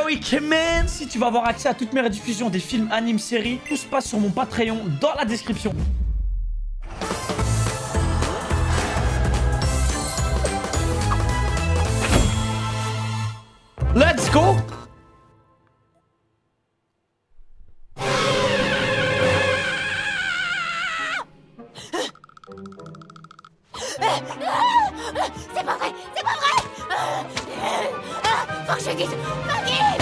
week man. Si tu veux avoir accès à toutes mes rediffusions des films, animes, séries, tout se passe sur mon Patreon dans la description. Let's go. C'est pas vrai, c'est pas vrai. Faut que je dise, Maggie.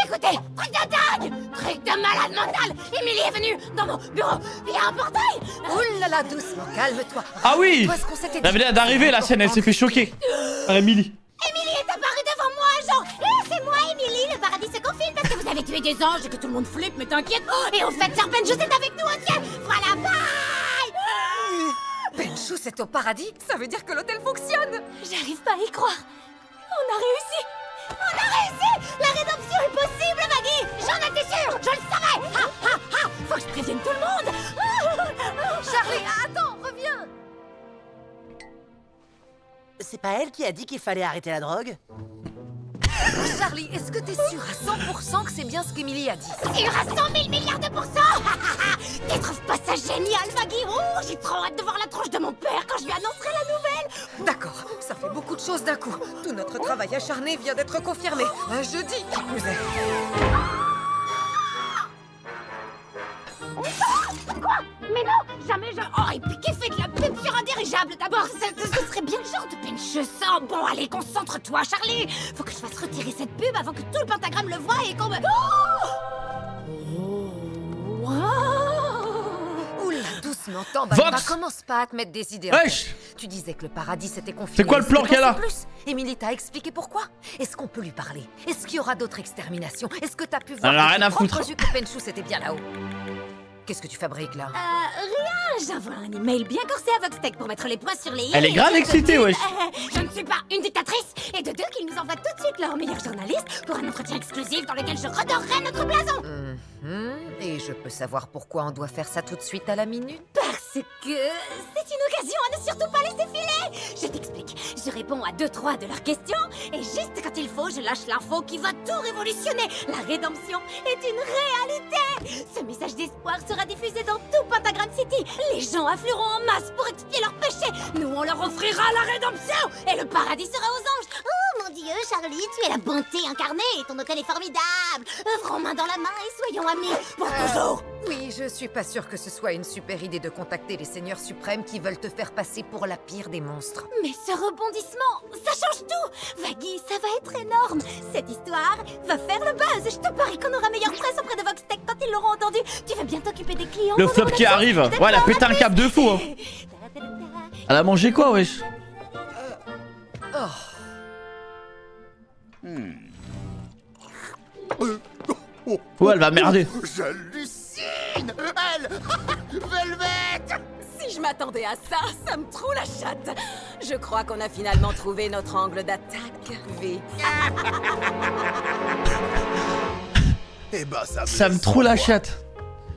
Écoutez, truc de dingue, truc de malade mental. Emily est venue dans mon bureau, il y a un portail. Ouh là là, doucement, calme-toi. Ah oui, Où est-ce qu'on s'était dit? elle venait d'arriver la scène, elle s'est fait choquer par Emily. Emily est apparue devant moi, genre, c'est moi, Emily, le paradis se confine parce que vous avez tué des anges et que tout le monde flippe, mais t'inquiète. Et au fait, Serpent, je suis avec nous au ciel. Voilà, bye. Penchou, c'est au paradis? Ça veut dire que l'hôtel fonctionne. J'arrive pas à y croire. On a réussi. On a réussi. La rédemption est possible, Maggie. J'en étais sûre, je le savais. Ha, ha, ha. Faut que je prévienne tout le monde. Charlie, attends, reviens. C'est pas elle qui a dit qu'il fallait arrêter la drogue? Charlie, est-ce que t'es sûr à 100% que c'est bien ce qu'Emily a dit? Sûr à 100 000 milliards de pourcents. Tu trouves pas ça génial, Maggie? Oh, j'ai trop hâte de voir la tronche de mon père quand je lui annoncerai la nouvelle. D'accord, ça fait beaucoup de choses d'un coup. Tout notre travail acharné vient d'être confirmé. Un jeudi, qui plus est. Quoi? Mais non, jamais je... Oh, et puis qui fait de la pub sur un dirigeable d'abord? Ce serait bien le genre de pinche sang. Bon, allez, concentre-toi, Charlie. Faut que je fasse retirer cette pub avant que tout le pentagramme le voie et qu'on me... Oh, Oula, doucement, t'en Vox. commence pas à te mettre des idées en Wesh. tête. Tu disais que le paradis s'était confiné. C'est quoi le plan Est-ce que qu'elle a? t'en sais plus? Emily t'a expliqué pourquoi? Est-ce qu'on peut lui parler? Est-ce qu'il y aura d'autres exterminations? Est-ce que t'as pu voir Elle a de rien tes à propres foutre. yeux que Penchou c'était bien là-haut? Qu'est-ce que tu fabriques là? rien. J'envoie un email bien corsé à Voxtech pour mettre les points sur les i. Elle est grave Et excitée, de wesh. Je ne suis pas une dictatrice. Et de deux, qu'ils nous envoient tout de suite leur meilleur journaliste pour un entretien exclusif dans lequel je redorerai notre blason. Et je peux savoir pourquoi on doit faire ça tout de suite à la minute? Parce que c'est une occasion à ne surtout pas laisser filer. Je t'explique. Je réponds à 2-3 de leurs questions et juste quand il faut, je lâche l'info qui va tout révolutionner. La rédemption est une réalité. Ce message d'espoir sera diffusé dans tout Pentagram City. Les gens afflueront en masse pour expier leurs péchés. Nous, on leur offrira la rédemption et le paradis sera aux anges. Oh mon Dieu, Charlie, tu es la bonté incarnée et ton autel est formidable. Œuvrons main dans la main et soyons amis pour toujours. Oui, je suis pas sûre que ce soit une super idée de contacter les seigneurs suprêmes qui veulent te faire passer pour la pire des monstres. Mais ce rebondissement, ça change tout. Vaggie, ça va être énorme. Cette histoire va faire le buzz. Je te parie qu'on aura meilleure presse auprès de Voxtech quand ils l'auront entendu. Tu vas bien t'occuper des clients. Le flop qui arrive. Ouais, elle a pété un cap de fou. Hein. Elle a mangé quoi, wesh? Ouais, elle va merder. J'hallucine. Elle Velvet. Si je m'attendais à ça, ça me troue la chatte. Je crois qu'on a finalement trouvé notre angle d'attaque, V. Eh ben Ça me troue la chatte.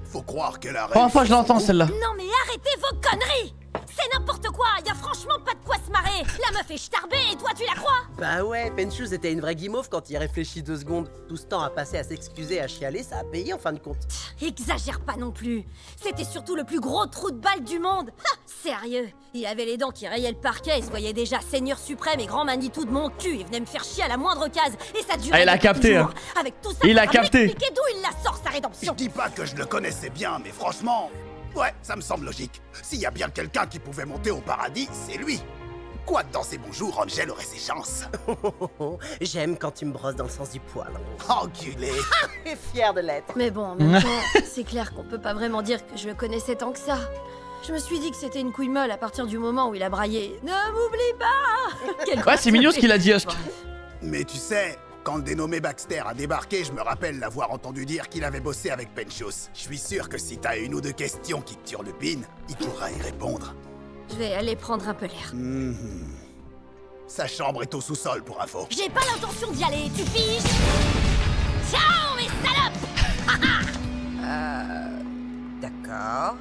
Faut croire qu'elle a Première fois que je l'entends celle-là. Non mais arrêtez vos conneries. C'est n'importe quoi. Y a franchement pas de quoi se marrer. La meuf est starbée et toi tu la crois? Bah ouais, Penchou était une vraie guimauve quand il réfléchit 2 secondes. Tout ce temps à passer à s'excuser, à chialer, ça a payé en fin de compte. Exagère pas non plus. C'était surtout le plus gros trou de balle du monde. Ha, sérieux. Il avait les dents qui rayaient le parquet et se voyait déjà seigneur suprême et grand Manitou de mon cul. Il venait me faire chier à la moindre case. Et ça durait Ah, il a depuis capté, toujours. hein. Avec tout ça, Il a faudra capté. m'expliquer d'où il la sort sa Je rédemption. dis pas que je le connaissais bien, mais franchement, ouais, ça me semble logique. S'il y a bien quelqu'un qui pouvait monter au paradis, c'est lui. Quoi que dans ses bons jours, Angel aurait ses chances. J'aime quand tu me brosses dans le sens du poil. Enculé. Et fier de l'être. Mais bon, en même temps, c'est clair qu'on peut pas vraiment dire que je le connaissais tant que ça. Je me suis dit que c'était une couille molle à partir du moment où il a braillé. Ne m'oublie pas. Quel Ouais, c'est mignon ce qu'il a dit, Husk. Mais tu sais, quand le dénommé Baxter a débarqué, je me rappelle l'avoir entendu dire qu'il avait bossé avec Penchos. Je suis sûr que si t'as une ou deux questions qui te turlupinent, il pourra y répondre. Je vais aller prendre un peu l'air. Sa chambre est au sous-sol pour info. J'ai pas l'intention d'y aller, tu piges? Ciao, mes salopes! D'accord.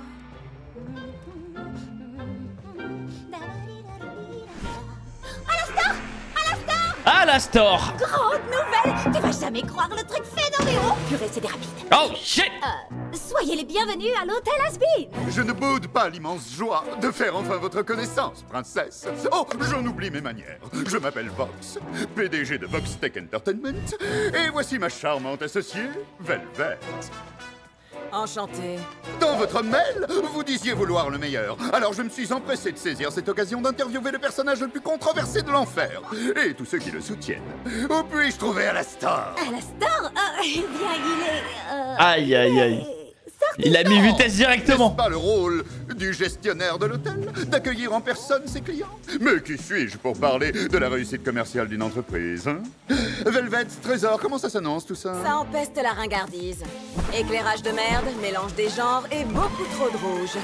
Alastor. Grande nouvelle! Tu vas jamais croire le truc phénoménal! Purée, c'est des rapides. Oh shit. Soyez les bienvenus à l'hôtel Asbin! Je ne boude pas l'immense joie de faire enfin votre connaissance, princesse. Oh, j'en oublie mes manières. Je m'appelle Vox, PDG de Vox Tech Entertainment, et voici ma charmante associée, Velvet. Enchanté. Dans votre mail, vous disiez vouloir le meilleur. Alors je me suis empressé de saisir cette occasion d'interviewer le personnage le plus controversé de l'enfer, et tous ceux qui le soutiennent. Où puis-je trouver Alastor? Alastor? Eh bien, il est... Aïe aïe aïe. sorti Il a mis vitesse N'est-ce directement. pas le rôle du gestionnaire de l'hôtel d'accueillir en personne ses clients? Mais qui suis-je pour parler de la réussite commerciale d'une entreprise, hein? Velvet, Trésor, comment ça s'annonce tout ça? Ça empeste la ringardise. Éclairage de merde, mélange des genres et beaucoup trop de rouge.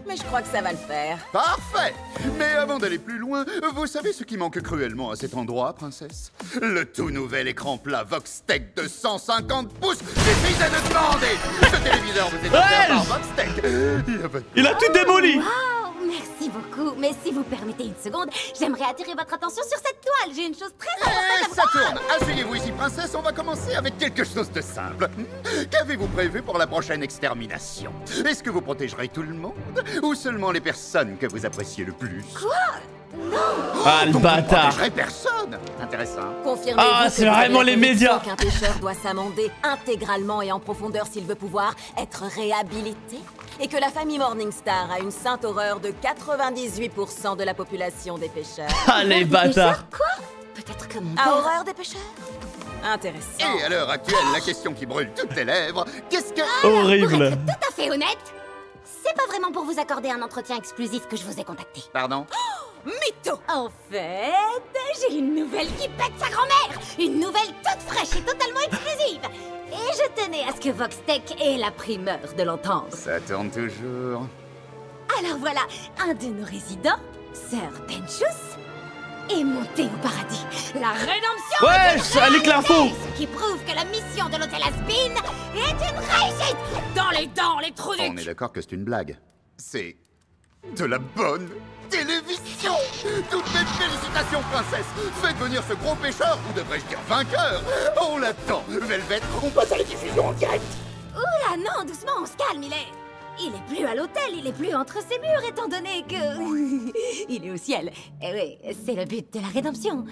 Mais je crois que ça va le faire. Parfait! Mais avant d'aller plus loin, vous savez ce qui manque cruellement à cet endroit, princesse? Le tout nouvel écran plat Vox Tech de 150 pouces suffisait de demander! Ce téléviseur vous est offert par Vox Tech. Il a tout démoli. Wow, merci beaucoup. Mais si vous permettez une seconde, j'aimerais attirer votre attention sur cette toile. J'ai une chose très importante à Ça vous tourne! Asseyez-vous ici, princesse, on va commencer avec quelque chose de simple. Qu'avez-vous prévu pour la prochaine extermination? Est-ce que vous protégerez tout le monde? Ou seulement les personnes que vous appréciez le plus? Ah le Donc bâtard. vous protégerez personne! Intéressant. Confirmez-vous Ah, que c'est vous vraiment avez les la médias. conviction qu'un pêcheur doit s'amender intégralement et en profondeur s'il veut pouvoir être réhabilité? Et que la famille Morningstar a une sainte horreur de 98% de la population des pêcheurs. Ah les bâtards. Quoi? Peut-être que mon A père... horreur des pêcheurs? Intéressant. Et à l'heure actuelle, la question qui brûle toutes les lèvres, qu'est-ce que... Pour Horrible. être tout à fait honnête, c'est pas vraiment pour vous accorder un entretien exclusif que je vous ai contacté. Pardon? Mytho! En fait, j'ai une nouvelle qui pète sa grand-mère! Une nouvelle toute fraîche et totalement exclusive! Et je tenais à ce que Vox Tech ait la primeur de l'entendre. Ça tourne toujours. Alors voilà, un de nos résidents, Sir Penchus, est monté au paradis. La rédemption Ouais, est une ça nique l'info. réalité, ce qui prouve que la mission de l'hôtel Asbin est une réussite! Dans les dents, les trous du On est d'accord que c'est une blague. C'est de la bonne télévision. Toutes mes félicitations, princesse. Faites venir ce gros pêcheur, ou devrais-je dire vainqueur. On l'attend. Velvet, on passe à la diffusion en direct. Oula, non, doucement, on se calme, il est plus à l'hôtel, il est plus entre ses murs, étant donné que... il est au ciel. Eh oui, c'est le but de la rédemption.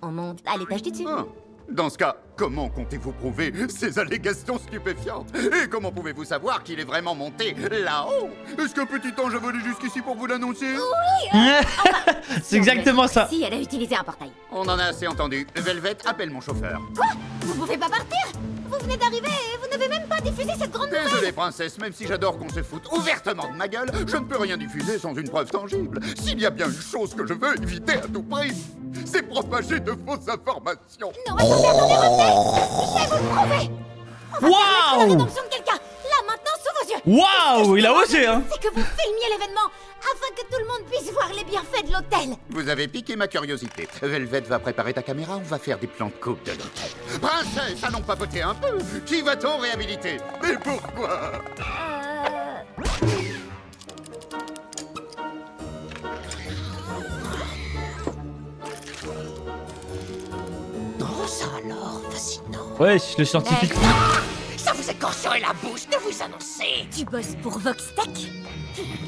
On monte à l'étage du dessus. Ah. Dans ce cas, comment comptez-vous prouver ces allégations stupéfiantes? Et comment pouvez-vous savoir qu'il est vraiment monté là-haut? Est-ce qu'un petit ange a volé jusqu'ici pour vous l'annoncer? C'est exactement ça. Si, elle a utilisé un portail. On en a assez entendu. Velvet, appelle mon chauffeur. Quoi? Vous pouvez pas partir? Vous venez d'arriver et vous n'avez même pas diffusé cette grande nouvelle. Désolé, princesse, même si j'adore qu'on se foute ouvertement de ma gueule, je ne peux rien diffuser sans une preuve tangible. S'il y a bien une chose que je veux éviter à tout prix, c'est propager de fausses informations. Non, attendez, je vais vous le prouver. On va permettre la Waouh. rédemption de quelqu'un. Là, maintenant, sous vos yeux. Waouh, il a osé hein. C'est que vous filmiez l'événement afin que tout le monde puisse voir les bienfaits de l'hôtel. Vous avez piqué ma curiosité. Velvet va préparer ta caméra, on va faire des plans de coupe de l'hôtel. Princesse, allons papoter un peu. Qui va-t-on réhabiliter? Et pourquoi? Oh, ça alors, fascinant. Wesh, le scientifique. Ça vous écorcherait la bouche de vous annoncer. Tu bosses pour Vox Tech?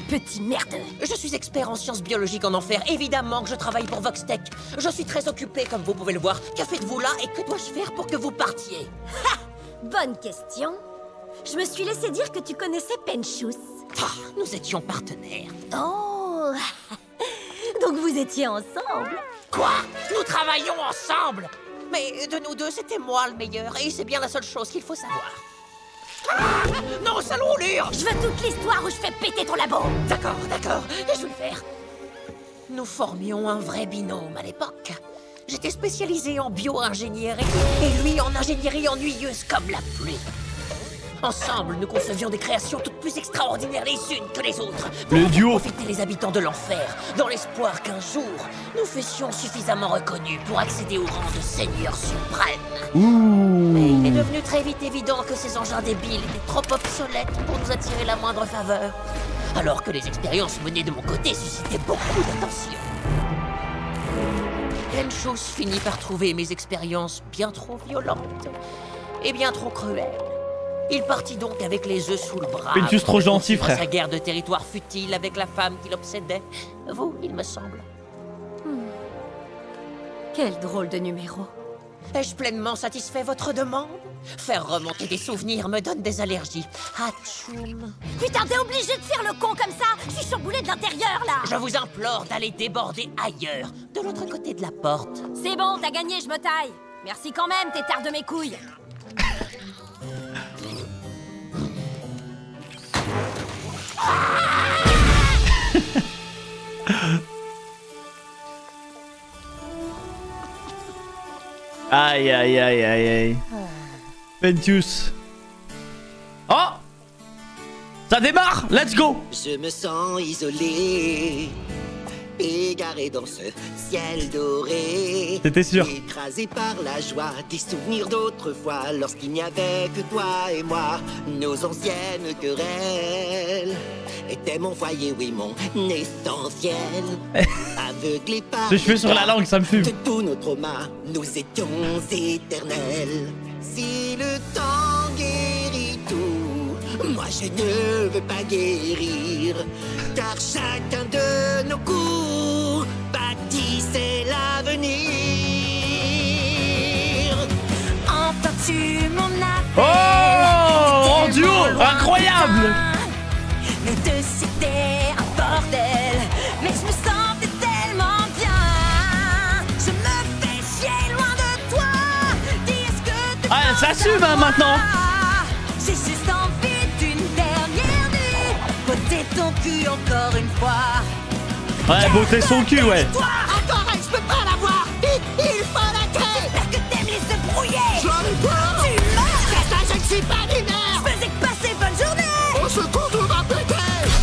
Petit merdeux. Je suis expert en sciences biologiques en enfer. Évidemment que je travaille pour Vox Tech. Je suis très occupé, comme vous pouvez le voir. Que faites-vous là et que dois-je faire pour que vous partiez? Bonne question. Je me suis laissé dire que tu connaissais Penchus. Ah, nous étions partenaires. Oh. Donc vous étiez ensemble? Quoi? Nous travaillons ensemble? Mais de nous deux, c'était moi le meilleur. Et c'est bien la seule chose qu'il faut savoir. Ah, non, sale roulure! Je veux toute l'histoire où je fais péter ton labo. D'accord, et je vais le faire. Nous formions un vrai binôme à l'époque. J'étais spécialisé en bio-ingénierie et lui en ingénierie ennuyeuse comme la pluie. Ensemble, nous concevions des créations toutes plus extraordinaires les unes que les autres. Le duo. Pour profiter les habitants de l'enfer, dans l'espoir qu'un jour, nous fussions suffisamment reconnus pour accéder au rang de Seigneur suprême. Mais il est devenu très vite évident que ces engins débiles étaient trop obsolètes pour nous attirer la moindre faveur. Alors que les expériences menées de mon côté suscitaient beaucoup d'attention. Penchos finit par trouver mes expériences bien trop violentes et bien trop cruelles. Il partit donc avec les œufs sous le bras. Penchos trop gentil, frère. Sa guerre de territoire futile avec la femme qui l'obsédait. Vous, il me semble. Quel drôle de numéro. Ai-je pleinement satisfait votre demande? Faire remonter des souvenirs me donne des allergies. Atchoum. Putain, t'es obligé de faire le con comme ça. Je suis chamboulée de l'intérieur, là. Je vous implore d'aller déborder ailleurs, de l'autre côté de la porte. C'est bon, t'as gagné, je me taille. Merci quand même, t'es tard de mes couilles. Aïe aïe aïe aïe aïe. Penchos. Oh, ça démarre. Let's go. Je me sens isolé, égaré dans ce ciel doré. T'étais sûr. Écrasé par la joie des souvenirs d'autrefois, lorsqu'il n'y avait que toi et moi. Nos anciennes querelles étaient mon foyer, oui, mon essentiel. Aveuglé par Les cheveux sur la langue, ça me fume. de tous nos traumas, nous étions éternels. Si le temps guérit tout, moi je ne veux pas guérir, car chacun de nos coups bâtissait l'avenir. Entends-tu mon appel? Oh, en duo, incroyable. Nous deux c'était un bordel, mais je me sentais tellement bien. Je me fais chier loin de toi. Dis est-ce que tu Ah, elle s'assume hein, maintenant. J'ai juste envie d'une dernière nuit, botter ton cul encore une fois. Ouais, botter son cul, ouais. Toi, encore elle, je peux pas l'avoir. Il faut la créer. J'espère que t'aimes les œufs brouillés. J'en ai peur. Tu meurs. C'est ça, je ne suis pas lunaire. Je faisais que passer bonne journée. Au secours, tout va péter.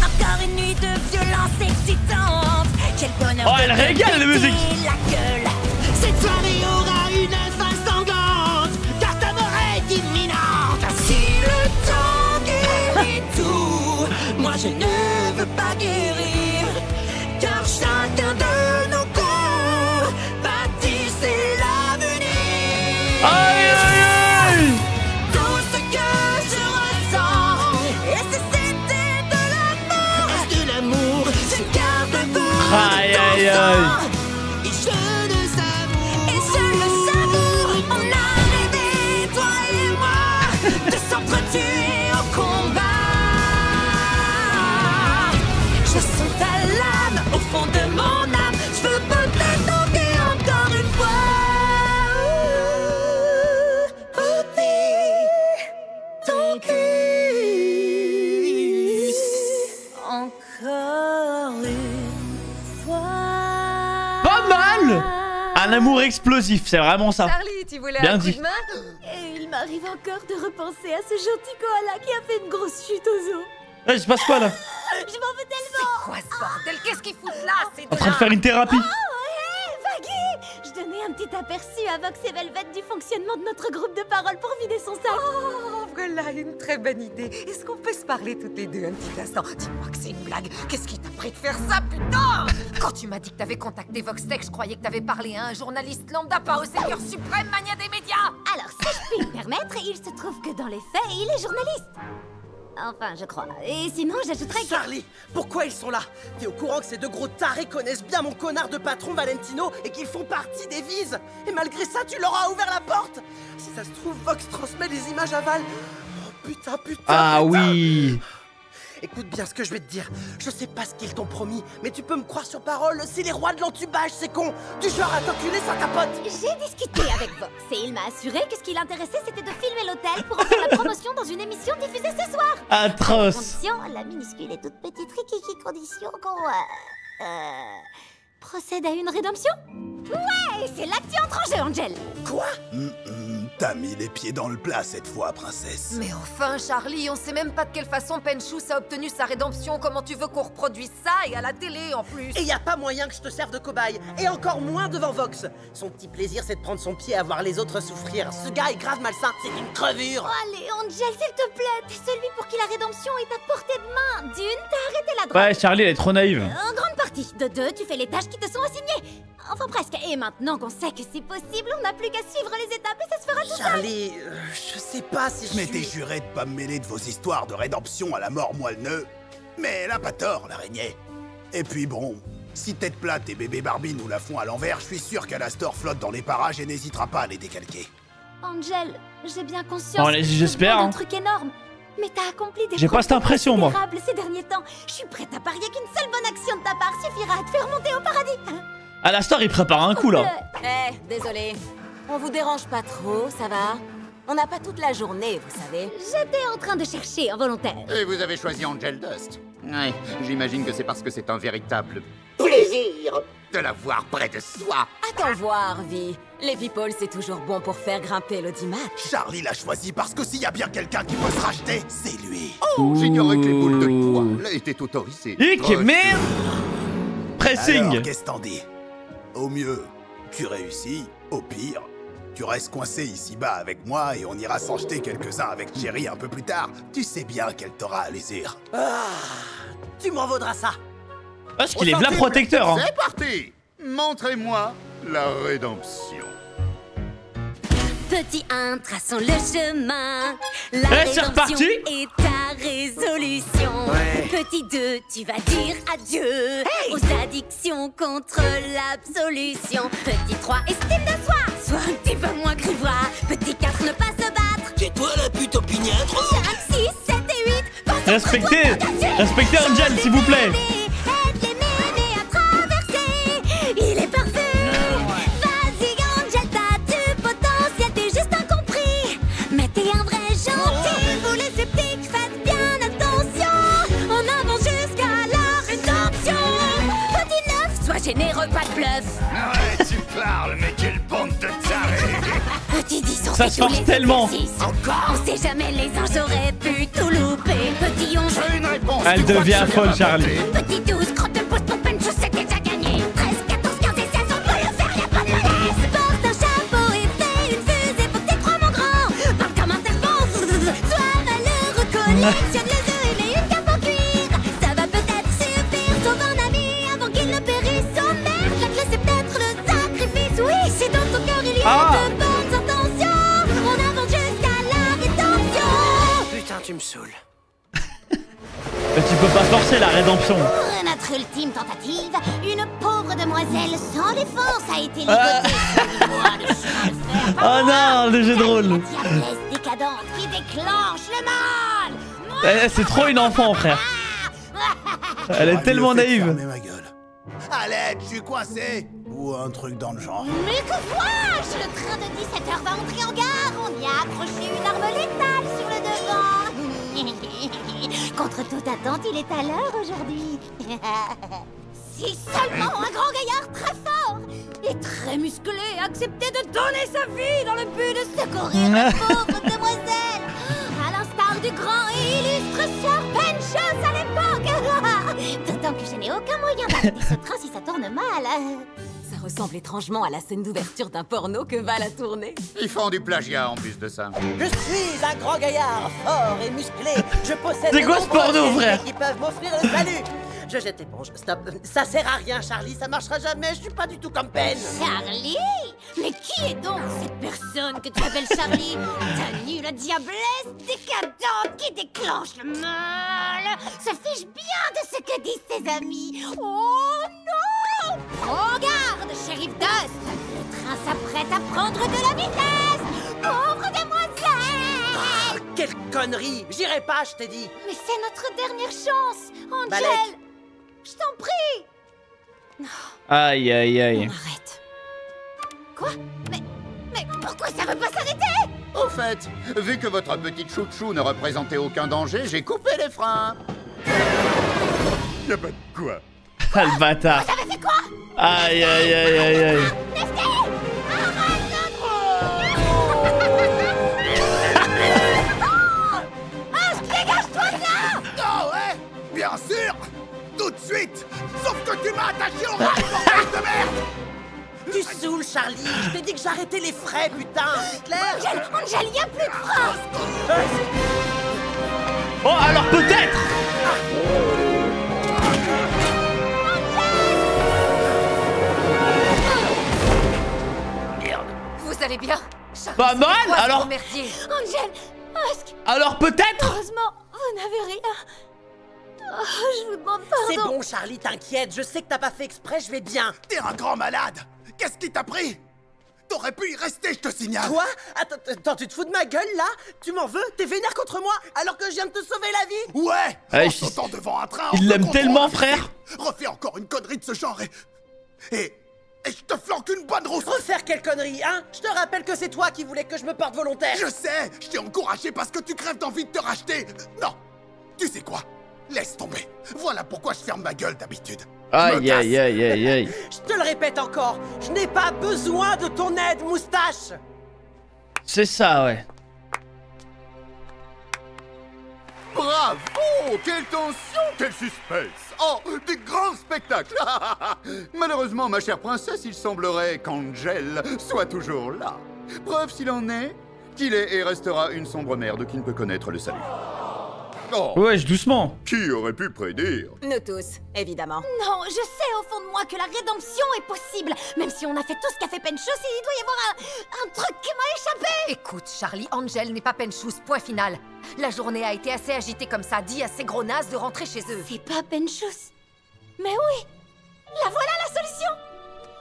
Encore une nuit de violence excitante. Quel bonheur. Oh, elle régale la musique. La gueule. Cette soirée aura une fin sanglante, car ta mort est imminente. Si le temps guérit tout, moi je ne veux pas guérir, car chacun de nos corps bâtissait l'avenir. Aïe aïe aïe. Tout ce que je ressens, et si c'était de l'amour, est-ce de l'amour, je garde pour Aïe aïe aïe. et je le savoure. Et je le savoure. On a rêvé, toi et moi, de s'entretuer au combat. Je sens ta lame au fond de mon âme. Je veux peut-être toquer encore une fois. Botter ton cul. Encore une fois. Pas mal. Un amour explosif, c'est vraiment ça. Charlie, tu voulais Bien un coup dit. de main? Et il m'arrive encore de repenser à ce gentil koala qui a fait une grosse chute aux os. Ouais, il se passe quoi là? Je m'en veux tellement. Quoi ce bordel? Qu'est-ce qu'ils foutent là? C'est En train de faire une thérapie. Hé, Vaggy, je donnais un petit aperçu à Vox et Velvet du fonctionnement de notre groupe de parole pour vider son sac. Oh, voilà une très bonne idée. Est-ce qu'on peut se parler toutes les deux un petit instant? Dis-moi que c'est une blague. Qu'est-ce qui t'a pris de faire ça, putain? Quand tu m'as dit que t'avais contacté Voxtech, je croyais que t'avais parlé à un journaliste lambda, pas au Seigneur suprême mania des médias. Alors, si je puis me permettre, il se trouve que dans les faits, il est journaliste. Enfin, je crois. Et sinon, j'ajouterais que... Charlie, pourquoi ils sont là? T'es au courant que ces deux gros tarés connaissent bien mon connard de patron Valentino et qu'ils font partie des Vises? Et malgré ça, tu leur as ouvert la porte? Si ça se trouve, Vox transmet les images à Val. Oh putain, putain, Ah putain. oui. Écoute bien ce que je vais te dire. Je sais pas ce qu'ils t'ont promis, mais tu peux me croire sur parole, c'est les rois de l'entubage, c'est con. Du genre à t'enculer, ça capote. J'ai discuté avec Vox et il m'a assuré que ce qui l'intéressait, c'était de filmer l'hôtel pour en faire la promotion dans une émission diffusée ce soir. Atroce. Condition, la minuscule et toute petite rikiki condition qu'on procède à une rédemption. Ouais, c'est là que tu entres en jeu, Angel. Quoi? T'as mis les pieds dans le plat cette fois, princesse. Mais enfin, Charlie, on sait même pas de quelle façon Penchos a obtenu sa rédemption. Comment tu veux qu'on reproduise ça et à la télé en plus? Et y a pas moyen que je te serve de cobaye, et encore moins devant Vox. Son petit plaisir, c'est de prendre son pied à voir les autres souffrir. Ce gars est grave malsain, c'est une crevure. Oh, allez, Angel, s'il te plaît, t'es celui pour qui la rédemption est à portée de main. D'une, t'as arrêté la drogue. Ouais, Charlie, elle est trop naïve. En grande partie. De deux, tu fais les tâches qui te sont assignées. Enfin presque. Et maintenant qu'on sait que c'est possible, on n'a plus qu'à suivre les étapes et ça se fera tout seul. Charlie, je sais pas si je Mais suis... t'es juré de pas me mêler de vos histoires de rédemption à la mort moelle-neu. Mais elle a pas tort, l'araignée. Et puis bon, si Tête Plate et Bébé Barbie nous la font à l'envers, je suis sûr qu'Alastor flotte dans les parages et n'hésitera pas à les décalquer. Angel, j'ai bien conscience. Bon, allez, j'espère, un hein. truc énorme. Mais t'as accompli des J'ai pas cette impression, moi. considérables ces derniers temps. Je suis prête à parier qu'une seule bonne action de ta part suffira à te faire monter au paradis. Alastor, il prépare un coup là. Eh, désolé. On vous dérange pas trop, ça va? On n'a pas toute la journée, vous savez. J'étais en train de chercher un volontaire. Et vous avez choisi Angel Dust. Ouais, j'imagine que c'est parce que c'est un véritable plaisir de la voir près de soi. Attends voir, Vi. Les people, c'est toujours bon pour faire grimper l'audimat. Charlie l'a choisi parce que s'il y a bien quelqu'un qui peut se racheter, c'est lui. Oh, j'ignorais que les boules de poils étaient autorisées. Hic, merde. Pressing. Alors, qu'est-ce t'en dis? Au mieux, tu réussis. Au pire, tu restes coincé ici-bas avec moi et on ira s'en jeter quelques-uns avec Jerry un peu plus tard. Tu sais bien qu'elle t'aura à l'usure. Ah, tu m'en vaudras ça. Parce qu'il est bien protecteur. Hein. C'est parti. Montrez-moi la rédemption. Petit 1, traçons le chemin. La Eh, c'est reparti. est ta résolution. Ouais. Petit 2, tu vas dire adieu aux addictions contre l'absolution. Petit 3, estime de soi. Sois un petit peu moins grivois. Petit 4, ne pas se battre. C'est toi la pute opiniâtre. 5, 6, 7 et 8. Respectez Angel, s'il vous plaît. Aide les mémés à traverser. Il est parfait. Vas-y, Angel, t'as du potentiel. T'es juste incompris. Mais t'es un vrai gentil. Vous les sceptiques, faites bien attention. On avance jusqu'à la rédemption. Petit 9, sois généreux, pas de bluff. Ouais, tu parles, mais quelle bande de tarés. Petit 10, on Ça fait se tous force les tellement. exercices. Encore. On sait jamais, les anges auraient pu tout louper. Petit 11, J'ai une réponse. Elle Tu crois devient que ça folle, vient Charlie. m'apporter? Petit 12, crotte de pouce pour peine, je sais que t'as gagné. 13, 14, 15 et 16, on peut le faire, y'a pas de malaise. Porte un chapeau et fais une fusée, faut que t'y crois, mon grand. Parle comme un serpent, sois valeureux, collectionne les œufs et mets une cape en cuir. Ça va peut-être suffire, sauve un ami avant qu'il ne périsse. Oh merde, la clé c'est peut-être le sacrifice. Oui, si dans ton cœur il y a de bonnes intentions, on avance jusqu'à la rédemption. Putain, tu me saoules. Mais tu peux pas forcer la rédemption. Pour notre ultime tentative, une pauvre demoiselle sans défense a été ligotée sur le bois de chemin de fer. Oh non, le jeu de rôle. La diablesse décadente qui déclenche le mal. Eh, c'est trop une enfant, frère. Elle est Ah, tellement me faites naïve. fermer ma gueule. À l'aide, je suis coincé. Ou un truc dans le genre. Mais que vois-je? Le train de 17h va entrer en gare. On y a accroché une arme létale sur le devant. Contre toute attente, il est à l'heure aujourd'hui. Si seulement un grand gaillard très fort et très musclé acceptait de donner sa vie dans le but de secourir la pauvre demoiselle, à l'instar du grand et illustre Sir Penchos à l'époque. D'autant que je n'ai aucun moyen d'arrêter ce train si ça tourne mal. Ça ressemble étrangement à la scène d'ouverture d'un porno que Val a tourné. Ils font du plagiat en plus de ça. Je suis un grand gaillard, fort et musclé. Je possède C'est de quoi ce nombreuses porno, qualités frère qui peuvent m'offrir le salut. Je jette l'éponge. Stop. Ça sert à rien, Charlie. Ça marchera jamais. Je suis pas du tout comme Ben. Charlie? Mais qui est donc cette personne que tu appelles Charlie? Ta nulle diablesse décadente qui déclenche le mal se fiche bien de ce que disent ses amis. Oh non! Prends garde, shérif Dust! Le train s'apprête à prendre de la vitesse! Pauvre demoiselle! Quelle connerie. J'irai pas, je t'ai dit. Mais c'est notre dernière chance! Angel! Balek. Je t'en prie! Aïe, aïe, On aïe. arrête. Quoi? Mais pourquoi ça veut pas s'arrêter? Au fait, vu que votre petite chouchou ne représentait aucun danger, j'ai coupé les freins. Y'a pas de quoi. Ah, le bâtard. Vous avez fait quoi? Aïe, aïe, aïe, aïe, aïe. Nifty! Arrête dégage-toi de là! Oh ouais, bien sûr. Tout de suite. Sauf que tu m'as attaché au rail, bordel de merde. Tu saoules, Charlie. Je t'ai dit que j'arrêtais les frais, putain. C'est clair? Angel, y a plus de frein! Oh, alors peut-être. allez bien? Pas mal, alors. Merdier. Angel, Husk, Alors peut-être. heureusement, vous n'avez rien. Oh, je vous demande C'est pardon. bon, Charlie, t'inquiète. Je sais que t'as pas fait exprès, je vais bien. T'es un grand malade. Qu'est-ce qui t'a pris? T'aurais pu y rester, je te signale. Quoi? Attends, tu te fous de ma gueule, là? Tu m'en veux? T'es vénère contre moi alors que je viens de te sauver la vie? Ouais. Ouais, En sautant devant un train. il l'aime tellement, frère. Refais encore une connerie de ce genre et je te flanque une bonne rousse. Refaire quelle connerie, hein? Je te rappelle que c'est toi qui voulais que je me porte volontaire. Je sais, je t'ai encouragé parce que tu crèves d'envie de te racheter. Non, tu sais quoi? Laisse tomber. Voilà pourquoi je ferme ma gueule d'habitude. Aïe aïe aïe aïe aïe. Je te le répète encore, je n'ai pas besoin de ton aide, moustache. C'est ça, ouais. Bravo! Quelle tension, quel suspense! Oh, des grands spectacles! Malheureusement, ma chère princesse, il semblerait qu'Angel soit toujours là. Preuve s'il en est, qu'il est et restera une sombre merde qui ne peut connaître le salut. Oh, Ouais, doucement. qui aurait pu prédire? Nous tous, évidemment. Non, je sais au fond de moi que la rédemption est possible. Même si on a fait tout ce qu'a fait Penchos, il doit y avoir un truc qui m'a échappé. Écoute, Charlie, Angel n'est pas Penchous, point final. La journée a été assez agitée comme ça, dis à ces gros nazes de rentrer chez eux. C'est pas Penchos. Mais oui, la voilà la solution.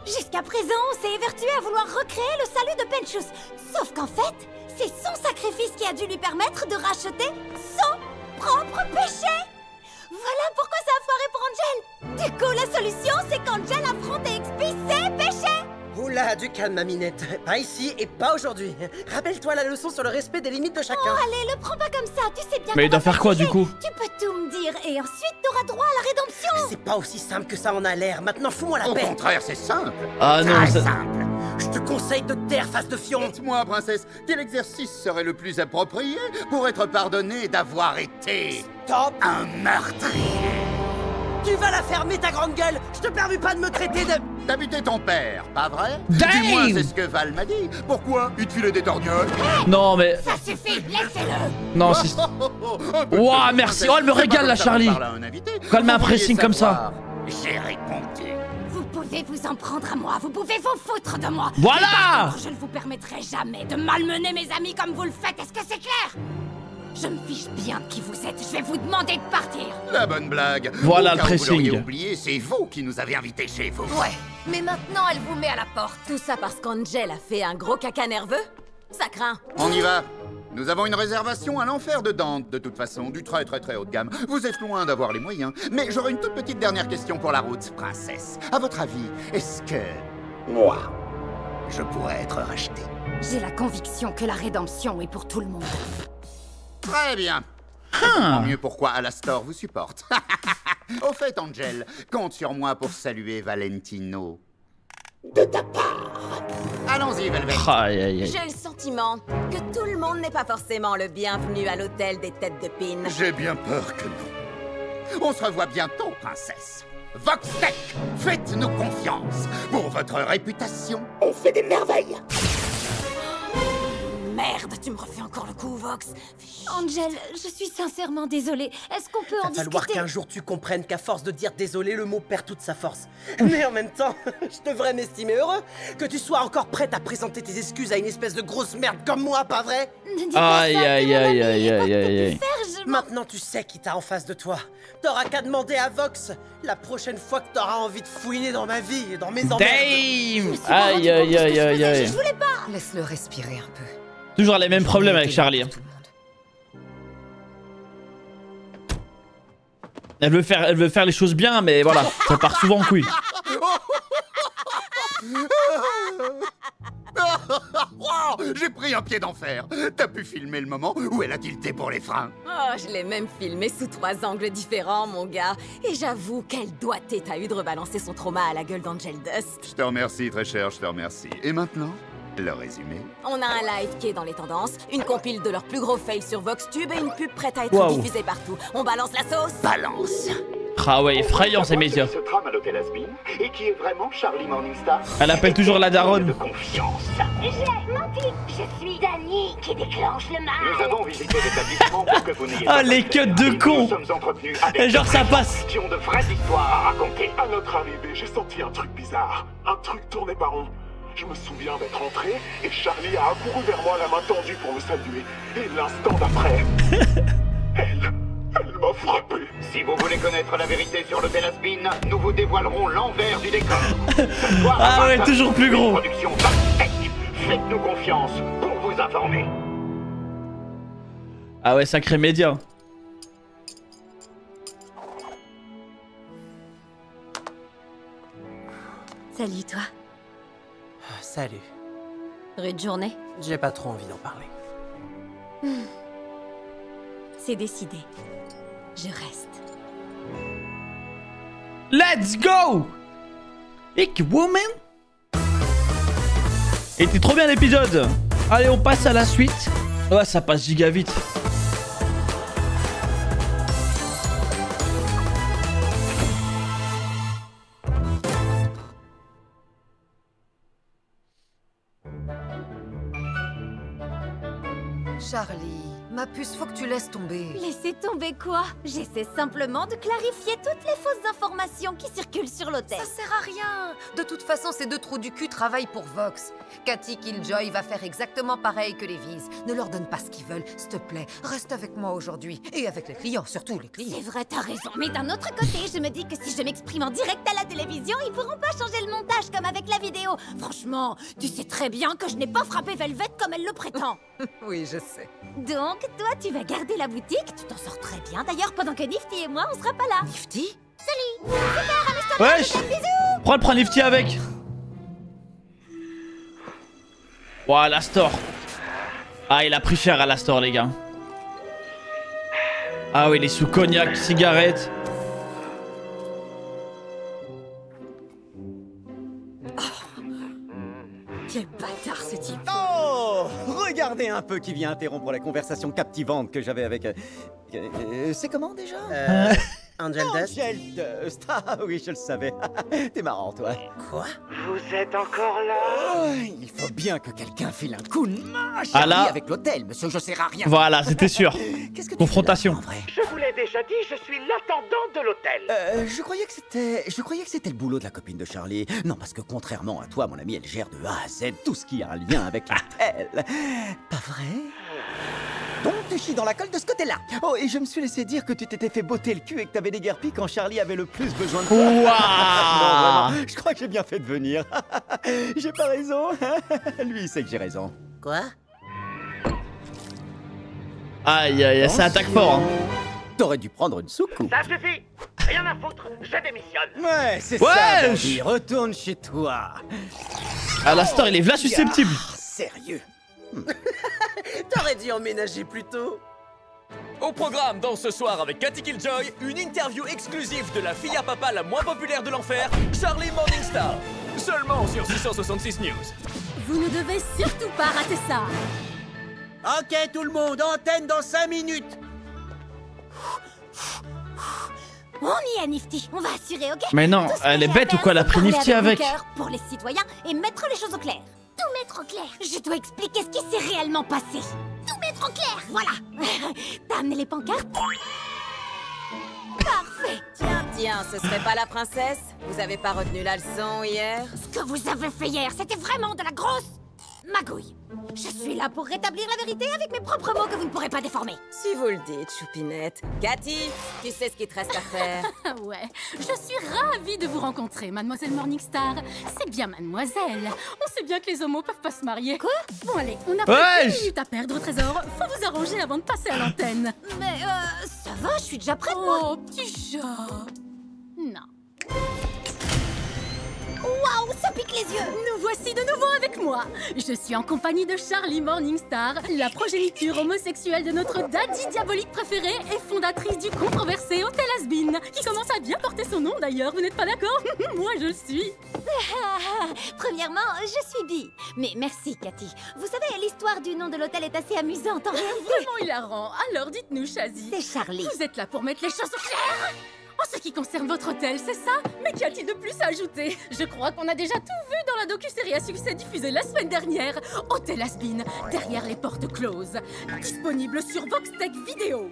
Jusqu'à présent, on s'est évertué à vouloir recréer le salut de Penchos. Sauf qu'en fait, c'est son sacrifice qui a dû lui permettre de racheter son propre péché. Voilà pourquoi ça a foiré pour Angel. Du coup, la solution, c'est qu'Angel affronte et expie ses péchés. Oula, du calme, ma minette. Pas ici et pas aujourd'hui. Rappelle-toi la leçon sur le respect des limites de chacun. Oh, allez, le prends pas comme ça, tu sais bien. Mais il qu'on doit va faire quoi, du s'amuser. coup? Tu peux tout me dire et ensuite t'auras droit à la rédemption. C'est pas aussi simple que ça en a l'air. Maintenant, fous-moi la Au paix. contraire, c'est simple. Ah non, Très ça... simple. Je te conseille de te taire, face de fion. Dites-moi, princesse, quel exercice serait le plus approprié pour être pardonné d'avoir été Top. un meurtrier? Tu vas la fermer, ta grande gueule. Je te permets pas de me traiter de... T'as buté ton père, pas vrai? Damn! Du moins, c'est ce que Val m'a dit. Pourquoi? Il te filait des torgnoles? Non, mais... Ça suffit, laissez-le. Non, c'est... Ouah, merci. Oh, elle me régale, la Charlie. Quand elle met un pressing comme ça. J'ai répondu. Vous pouvez vous en prendre à moi, vous pouvez vous foutre de moi. Voilà! Mais par contre, je ne vous permettrai jamais de malmener mes amis comme vous le faites, est-ce que c'est clair? Je me fiche bien de qui vous êtes, je vais vous demander de partir. La bonne blague. Voilà Au le cas où vous pressing. l'auriez oublié, c'est vous qui nous avez invités chez vous. Ouais, mais maintenant elle vous met à la porte. Tout ça parce qu'Angel a fait un gros caca nerveux? Ça craint. On y va. Nous avons une réservation à l'enfer de Dante, de toute façon, du très haut de gamme. Vous êtes loin d'avoir les moyens. Mais j'aurais une toute petite dernière question pour la route, princesse. À votre avis, est-ce que... moi, je pourrais être racheté? J'ai la conviction que la rédemption est pour tout le monde. Très bien. Je comprends mieux pourquoi Alastor vous supporte. Au fait, Angel, compte sur moi pour saluer Valentino. De ta part. Allons-y, Velvet. Aïe aïe aïe. J'ai le sentiment que tout le monde n'est pas forcément le bienvenu à l'hôtel des têtes de pin. J'ai bien peur que non. On se revoit bientôt, princesse. Voxtech, faites-nous confiance. Pour votre réputation, on fait des merveilles. Merde, tu me refais encore le coup, Vox. Angel, je suis sincèrement désolée. Est-ce qu'on peut en Va falloir discuter? qu'un jour tu comprennes qu'à force de dire désolé, le mot perd toute sa force. Mais en même temps, je devrais m'estimer heureux que tu sois encore prête à présenter tes excuses à une espèce de grosse merde comme moi, pas vrai? Ne dis pas Aïe, ça, aïe, c'est mon aïe, ami, aïe, et quoi aïe, que t'aies aïe, pu aïe. faire, je m'en- Maintenant tu sais qui t'a en face de toi. T'auras qu'à demander à Vox la prochaine fois que t'auras envie de fouiner dans ma vie et dans mes emmerdes. Damn! Je me suis pas rendu Aïe aïe compte de ce que aïe je aïe faisais, aïe. Je voulais pas. Laisse-le respirer un peu. Toujours les mêmes problèmes avec Charlie. hein. Tout le monde. Elle veut faire les choses bien, mais voilà, ça part souvent en couille. Oh, j'ai pris un pied d'enfer. T'as pu filmer le moment où elle a tilté pour les freins. Oh, je l'ai même filmé sous 3 angles différents, mon gars. Et j'avoue, quel doigté t'as eu de rebalancer son trauma à la gueule d'Angel Dust. Je te remercie, très cher, je te remercie. Et maintenant, le résumé. On a un live qui est dans les tendances, une compile de leurs plus gros fails sur VoxTube et une pub prête à être Waouh. diffusée partout. On balance la sauce. Balance. Ah ouais, effrayant ces médias. Ce trame à l'hôtel Asbin et qui est vraiment Charlie Morningstar. Elle appelle toujours la De daronne. confiance. J'ai menti. Je suis Dani qui déclenche le Nous mal. avons visité l'établissement pour que vous n'ayez Ah, pas les de cuts de Nous con. nous sommes entretenus avec Et genre, de ça vrais passe. gens qui ont de vraies histoires à raconter. À notre arrivée, j'ai senti un truc bizarre. Un truc tourné par rond. Je me souviens d'être entré et Charlie a accouru vers moi la main tendue pour me saluer. Et l'instant d'après, elle m'a frappé. Si vous voulez connaître la vérité sur l'hôtel Asbin, nous vous dévoilerons l'envers du décor. Ah ouais, toujours plus gros. Production Vox-Tech. Faites-nous confiance pour vous informer. Ah ouais, sacré média. Salut, toi. Salut. Rude journée. J'ai pas trop envie d'en parler. C'est décidé. Je reste. Let's go! Ick woman. Était trop bien l'épisode. Allez, on passe à la suite. Ouais, ça passe giga vite. Charlie, ma puce, faut que tu laisses tomber. Laissez tomber quoi? J'essaie simplement de clarifier toutes les fausses informations qui circulent sur l'hôtel. Ça sert à rien. De toute façon, ces deux trous du cul travaillent pour Vox. Cathy Killjoy va faire exactement pareil que les Viz. Ne leur donne pas ce qu'ils veulent, s'il te plaît. Reste avec moi aujourd'hui. Et avec les clients, surtout les clients. C'est vrai, t'as raison. Mais d'un autre côté, je me dis que si je m'exprime en direct à la télévision, ils pourront pas changer le montage comme avec la vidéo. Franchement, tu sais très bien que je n'ai pas frappé Velvet comme elle le prétend. Oui, je sais. Donc, toi, tu vas garder la boutique. Tu t'en sors très bien. D'ailleurs, pendant que Nifty et moi, on sera pas là. Nifty? Salut. Super, amuse-toi bien, Wesh. je te fais bisous. Prends Nifty avec. Ouah, Alastor. Ah, il a pris cher Alastor, les gars. Ah oui, il est sous cognac, cigarette. Quel bâtard, ce type. Oh, regardez un peu qui vient interrompre la conversation captivante que j'avais avec... c'est comment déjà Angel Dust. Angel Dust. Ah oui, je le savais. T'es marrant, toi. Quoi? Vous êtes encore là? Oh, il faut bien que quelqu'un file un coup de main. Ah là. Avec l'hôtel, monsieur, je sers à rien. Voilà, c'était sûr. Qu'est-ce que tu Confrontation. fais là, en vrai? Je vous l'ai déjà dit, je suis l'intendant de l'hôtel. Je croyais que c'était le boulot de la copine de Charlie. Non, parce que contrairement à toi, mon ami, elle gère de A à Z tout ce qui a un lien avec l'hôtel. Pas vrai? Donc tu chies dans la colle de ce côté-là. Oh, et je me suis laissé dire que tu t'étais fait botter le cul et que t'avais déguerpi quand Charlie avait le plus besoin de toi. Ouah. Non, vraiment, je crois que j'ai bien fait de venir. J'ai pas raison. Lui, il sait que j'ai raison. Quoi? Aïe, aïe, ça attaque fort. Hein. T'aurais dû prendre une soucoupe. Ça suffit. Rien à foutre, je démissionne. Ouais, c'est Wesh. ça, Bobby. Retourne chez toi. Alastor, il est v'là susceptible. Sérieux? T'aurais dû emménager plus tôt. Au programme dans ce soir avec Cathy Killjoy, une interview exclusive de la fille à papa la moins populaire de l'enfer, Charlie Morningstar. Seulement sur 666 News. Vous ne devez surtout pas rater ça. Ok, tout le monde, antenne dans 5 minutes. On y est, Nifty. On va assurer, ok? Mais non, Tout ce que elle est j'ai à bête ou faire, quoi? Elle a c'est pris parler Nifty mon avec. cœur pour les citoyens et mettre les choses au clair. Tout mettre au clair. Je dois expliquer ce qui s'est réellement passé. Tout mettre au clair. Voilà. T'as amené les pancartes? Parfait. Tiens, ce serait pas la princesse? Vous avez pas retenu la leçon hier? Ce que vous avez fait hier, c'était vraiment de la grosse magouille. Je suis là pour rétablir la vérité avec mes propres mots que vous ne pourrez pas déformer. Si vous le dites, choupinette. Cathy, tu sais ce qu'il te reste à faire. Ouais, je suis ravie de vous rencontrer, mademoiselle Morningstar. C'est bien mademoiselle. On sait bien que les homos peuvent pas se marier. Quoi? Bon allez, on a pas 10 minutes à perdre, trésor. Faut vous arranger avant de passer à l'antenne. Mais ça va, je suis déjà prête, moi. Oh, petit chat. Non. Waouh, ça pique les yeux. Nous voici de nouveau avec moi. Je suis en compagnie de Charlie Morningstar, la progéniture homosexuelle de notre daddy diabolique préféré et fondatrice du controversé Hôtel Asbin, qui commence à bien porter son nom d'ailleurs, vous n'êtes pas d'accord? Moi je le suis. Premièrement, je suis bi. Mais merci, Cathy. Vous savez, l'histoire du nom de l'hôtel est assez amusante en réalité. Vraiment hilarant. Alors dites-nous, Chazy. C'est Charlie. Vous êtes là pour mettre les choses au clair? En ce qui concerne votre hôtel, c'est ça? Mais qu'y a-t-il de plus à ajouter? Je crois qu'on a déjà tout vu dans la docu-série à succès diffusée la semaine dernière. Hôtel Asbin, derrière les portes closes. Disponible sur Vox-Tech Vidéo.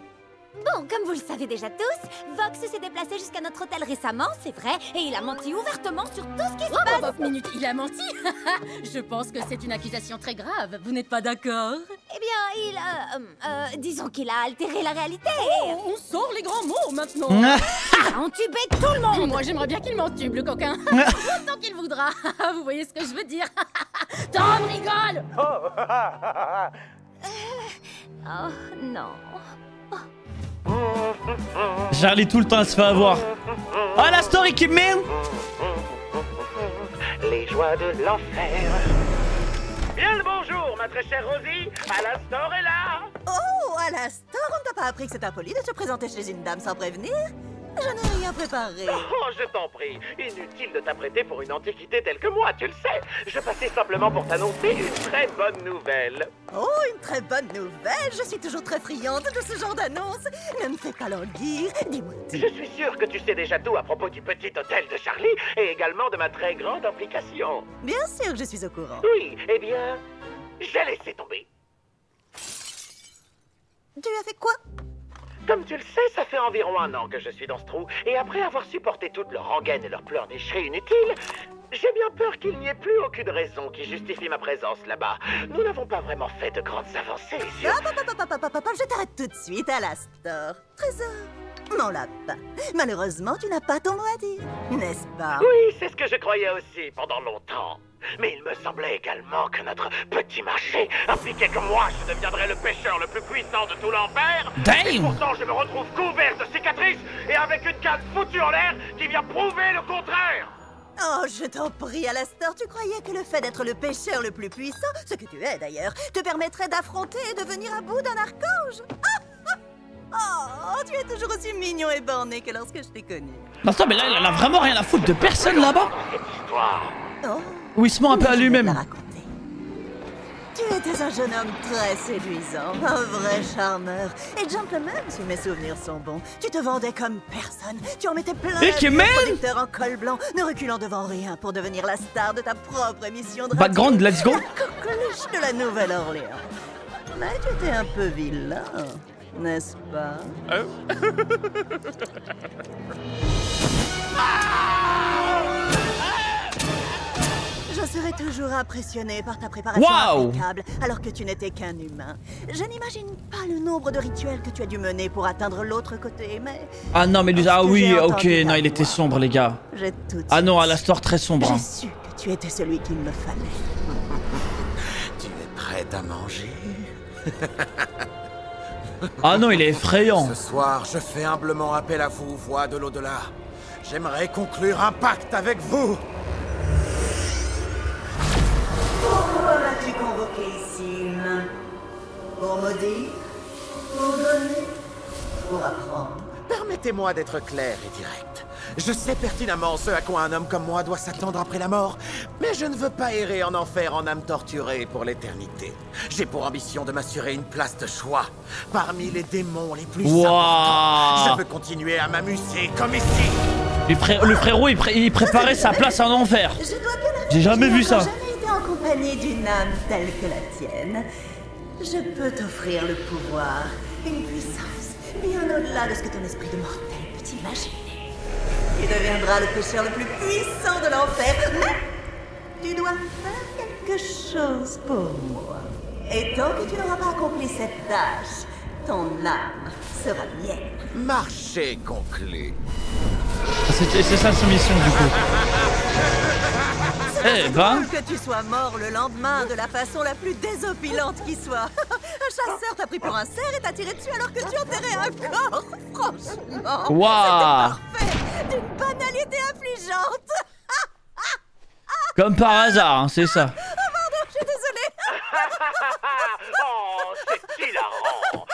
Bon, comme vous le savez déjà tous, Vox s'est déplacé jusqu'à notre hôtel récemment, c'est vrai, et il a menti ouvertement sur tout ce qui se passe. Minute, il a menti. Je pense que c'est une accusation très grave. Vous n'êtes pas d'accord? Eh bien, disons qu'il a altéré la réalité. Oh, on sort les grands mots maintenant. Il a entubé tout le monde. Moi, j'aimerais bien qu'il m'entube, le coquin. Autant qu'il voudra. Vous voyez ce que je veux dire? Tom rigole. Oh, non. Charlie tout le temps elle se fait avoir. Ah la story qui mène. Les joies de l'enfer. Bien le bonjour, ma très chère Rosie. Alastor est là. Oh, Alastor, on ne t'a pas appris que c'est impoli de se présenter chez une dame sans prévenir? Je n'ai rien préparé. Oh, je t'en prie. Inutile de t'apprêter pour une antiquité telle que moi, tu le sais. Je passais simplement pour t'annoncer une très bonne nouvelle. Oh, une très bonne nouvelle. Je suis toujours très friande de ce genre d'annonce. Ne me fais pas languir. Dis-moi tout. Je suis sûr que tu sais déjà tout à propos du petit hôtel de Charlie et également de ma très grande implication. Bien sûr que je suis au courant. Oui, eh bien, j'ai laissé tomber. Tu as fait quoi? Comme tu le sais, ça fait environ 1 an que je suis dans ce trou, et après avoir supporté toute leur rengaine et leur pleurnicherie inutiles, j'ai bien peur qu'il n'y ait plus aucune raison qui justifie ma présence là-bas. Nous n'avons pas vraiment fait de grandes avancées sur... Je t'arrête tout de suite, Alastor. Trésor, mon lapin. Malheureusement, tu n'as pas ton mot à dire, n'est-ce pas? Oui, c'est ce que je croyais aussi pendant longtemps. Mais il me semblait également que notre petit marché impliquait que moi, je deviendrais le pêcheur le plus puissant de tout l'enfer. Et pourtant, je me retrouve couvert de cicatrices et avec une canne foutue en l'air qui vient prouver le contraire. Oh, je t'en prie, Alastor, tu croyais que le fait d'être le pêcheur le plus puissant, ce que tu es d'ailleurs, te permettrait d'affronter et de venir à bout d'un archange? Oh, tu es toujours aussi mignon et borné que lorsque je t'ai connu. Non, attends, mais là, il en a vraiment rien à foutre de personne là-bas. Oh. Où il se ment un peu à lui-même. Tu étais un jeune homme très séduisant, un vrai charmeur. Et gentleman, si mes souvenirs sont bons. Tu te vendais comme personne. Tu en mettais plein de producteurs en col blanc, ne reculant devant rien pour devenir la star de ta propre émission de radio. Background, let's go. La coqueluche de la Nouvelle-Orléans. Mais tu étais un peu vilain, n'est-ce pas? Je serai toujours impressionné par ta préparation impeccable, alors que tu n'étais qu'un humain. Je n'imagine pas le nombre de rituels que tu as dû mener pour atteindre l'autre côté, mais... Ah non, mais lui, ah oui, ok, non, il était sombre, les gars. Ah non, Alastor très sombre. J'ai su que tu étais celui qu'il me fallait. Tu es prête à manger? Ah non, il est effrayant. Ce soir, je fais humblement appel à vous, voix de l'au-delà. J'aimerais conclure un pacte avec vous. Pourquoi m'as-tu convoqué ici, humain? Pour maudire? Pour donner? Pour apprendre? Permettez-moi d'être clair et direct. Je sais pertinemment ce à quoi un homme comme moi doit s'attendre après la mort, mais je ne veux pas errer en enfer en âme torturée pour l'éternité. J'ai pour ambition de m'assurer une place de choix parmi les démons les plus importants. Je veux continuer à m'amuser comme ici. Le frérot, il préparait sa place en enfer. J'ai jamais vu ça. En compagnie d'une âme telle que la tienne, je peux t'offrir le pouvoir, une puissance bien au-delà de ce que ton esprit de mortel peut imaginer. Tu deviendras le pêcheur le plus puissant de l'enfer, mais tu dois faire quelque chose pour moi. Et tant que tu n'auras pas accompli cette tâche, ton âme sera mienne. Marché conclu. C'est ça sa mission du coup. Eh ben... que tu sois mort le lendemain de la façon la plus désopilante qui soit. Un chasseur t'a pris pour un cerf et t'a tiré dessus alors que tu enterrais un corps. Franchement, c'était parfait. D'une banalité affligeante. Comme par hasard, hein, c'est ça. Oh pardon, je suis désolée. Oh, c'est hilarant.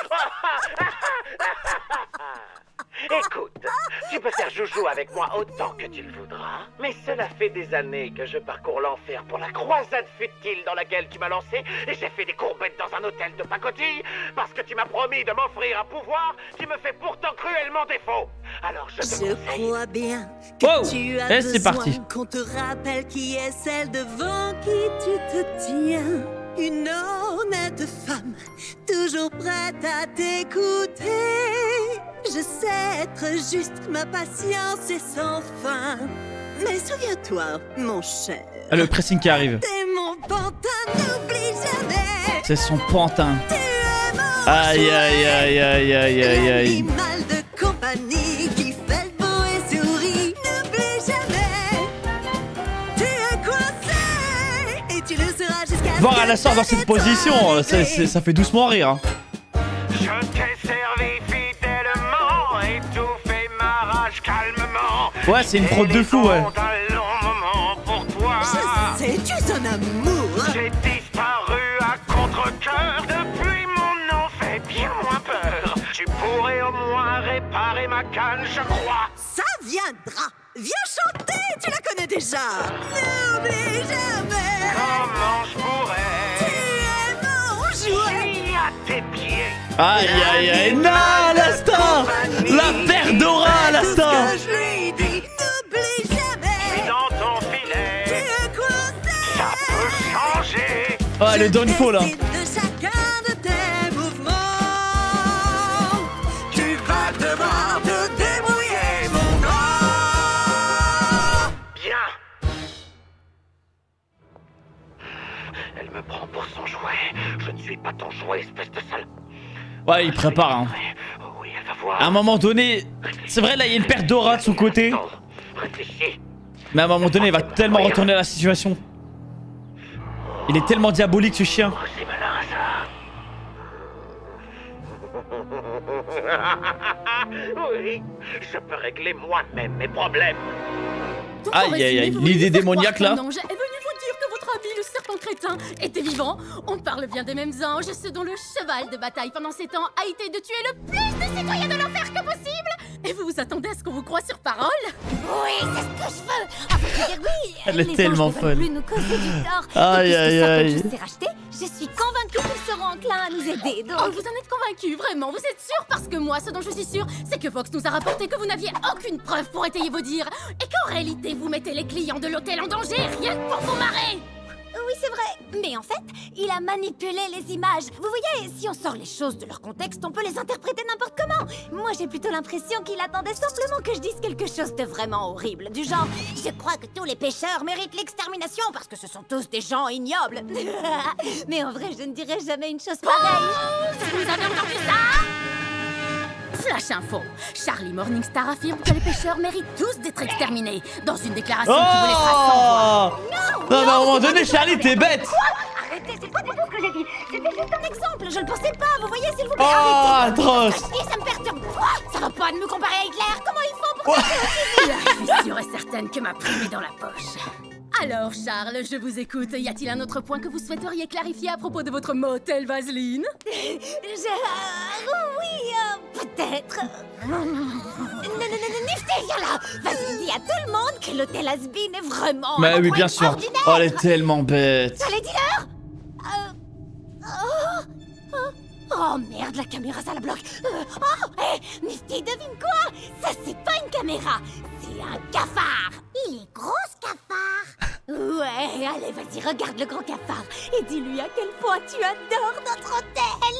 Écoute, tu peux faire joujou avec moi autant que tu le voudras, mais cela fait des années que je parcours l'enfer pour la croisade futile dans laquelle tu m'as lancé, et j'ai fait des courbettes dans un hôtel de pacotille parce que tu m'as promis de m'offrir un pouvoir qui me fait pourtant cruellement défaut. Alors je crois bien que tu as besoin qu'on te rappelle qui est celle devant qui tu te tiens. Une honnête femme, toujours prête à t'écouter. Je sais être juste, ma patience est sans fin. Mais souviens-toi, mon cher. Ah, le pressing qui arrive. T'es mon pantin, n'oublie jamais. C'est son pantin. Tu es mon Aïe aïe aïe aïe aïe aïe aïe. animal de compagnie qui fait le beau et sourit. N'oublie jamais. Tu es coincé et tu le seras jusqu'à. Voir Alastor dans cette position, ça fait doucement rire. Hein. Je t'ai servi fidèlement, étouffé ma rage calmement. Ouais, c'est une fraude de fou, ouais. Un long moment pour toi. Je sais, tu es un amour. J'ai disparu à contre-cœur. Depuis mon nom fait bien moins peur. Tu pourrais au moins réparer ma canne, je crois. Ça viendra. Viens chanter, tu la connais déjà. N'oublie jamais. Comment je pourrais? Tu es mon jouet. Je suis à tes pieds. Aïe aïe aïe. Non, Alastor. La paire d'aura, Alastor. Je lui dis, n'oublie jamais. Dans ton filet. Tu es coincé. Ça peut changer. Ah, le downfall là. De chacun de tes mouvements. Tu vas devoir te débrouiller, mon grand. Bien. Elle me prend pour son jouet. Je ne suis pas ton jouet, espèce de sale. Ouais, il prépare. Hein. Oui, elle va voir. À un moment donné, c'est vrai, là, il y a une perte d'aura de son côté. Réfléchis. Mais à un moment donné, il va tellement retourner la situation. Il est tellement diabolique, ce chien. Oh, c'est malin, ça. Oui, je peux régler moi-même mes problèmes. Donc, Aïe, en aïe, résumé, aïe, vous l'idée voulez faire démoniaque, croire là. qu'un ange est venu vous dire que votre ami, le serpent crétin, était vivant. On parle bien des mêmes anges, ce dont le cheval de bataille pendant ces temps a été de tuer le plus de citoyens de l'enfer que possible. Et vous vous attendez à ce qu'on vous croie sur parole? Oui, c'est ce que je veux. Ah, faut dire oui. Elle est Les tellement anges ne veulent folle. plus nous causer du tort. Aïe, Et aïe, puisque aïe. Satan s'est racheté, je suis convaincue qu'ils seront enclins à nous aider. Donc, Oh, vous en êtes convaincu, vraiment? Vous êtes sûr? Parce que moi, ce dont je suis sûre, c'est que Vox nous a rapporté que vous n'aviez aucune preuve pour étayer vos dires. Et qu'en réalité, vous mettez les clients de l'hôtel en danger, rien que pour vous marrer. oui, c'est vrai. Mais en fait, il a manipulé les images. Vous voyez, si on sort les choses de leur contexte, on peut les interpréter n'importe comment. Moi, j'ai plutôt l'impression qu'il attendait simplement que je dise quelque chose de vraiment horrible. Du genre, je crois que tous les pêcheurs méritent l'extermination parce que ce sont tous des gens ignobles. Mais en vrai, je ne dirais jamais une chose pareille. Vous avez entendu ça? Flash info. Charlie Morningstar affirme que les pêcheurs méritent tous d'être exterminés dans une déclaration qui vous laissera sans voix. Non, mais à un moment donné, Charlie, t'es bête. Arrêtez, c'est pas du tout ce que j'ai dit. C'était juste un exemple, je le pensais pas. Vous voyez, s'il vous plaît, Oh, arrêtez. atroce. Ce que je dis, ça me perturbe. Quoi? Ça va pas de me comparer à Hitler. Comment ils font pour être aussi Je suis sûre et certaine que ma prime est dans la poche. Alors, Charles, je vous écoute. Y a-t-il un autre point que vous souhaiteriez clarifier à propos de votre motel Vaseline? Oui, peut-être. Nifty, viens là. Vas-y, dis à tout le monde que l'hôtel Has-Been est vraiment Mais un oui, endroit bien sûr. extraordinaire. Oh, elle est tellement bête. Allez, dis-leur. Oh merde, la caméra ça la bloque. Nifty, devine quoi? Ça c'est pas une caméra, c'est un cafard. Il est gros ce cafard. Ouais, allez vas-y, regarde le gros cafard et dis-lui à quel point tu adores notre hôtel.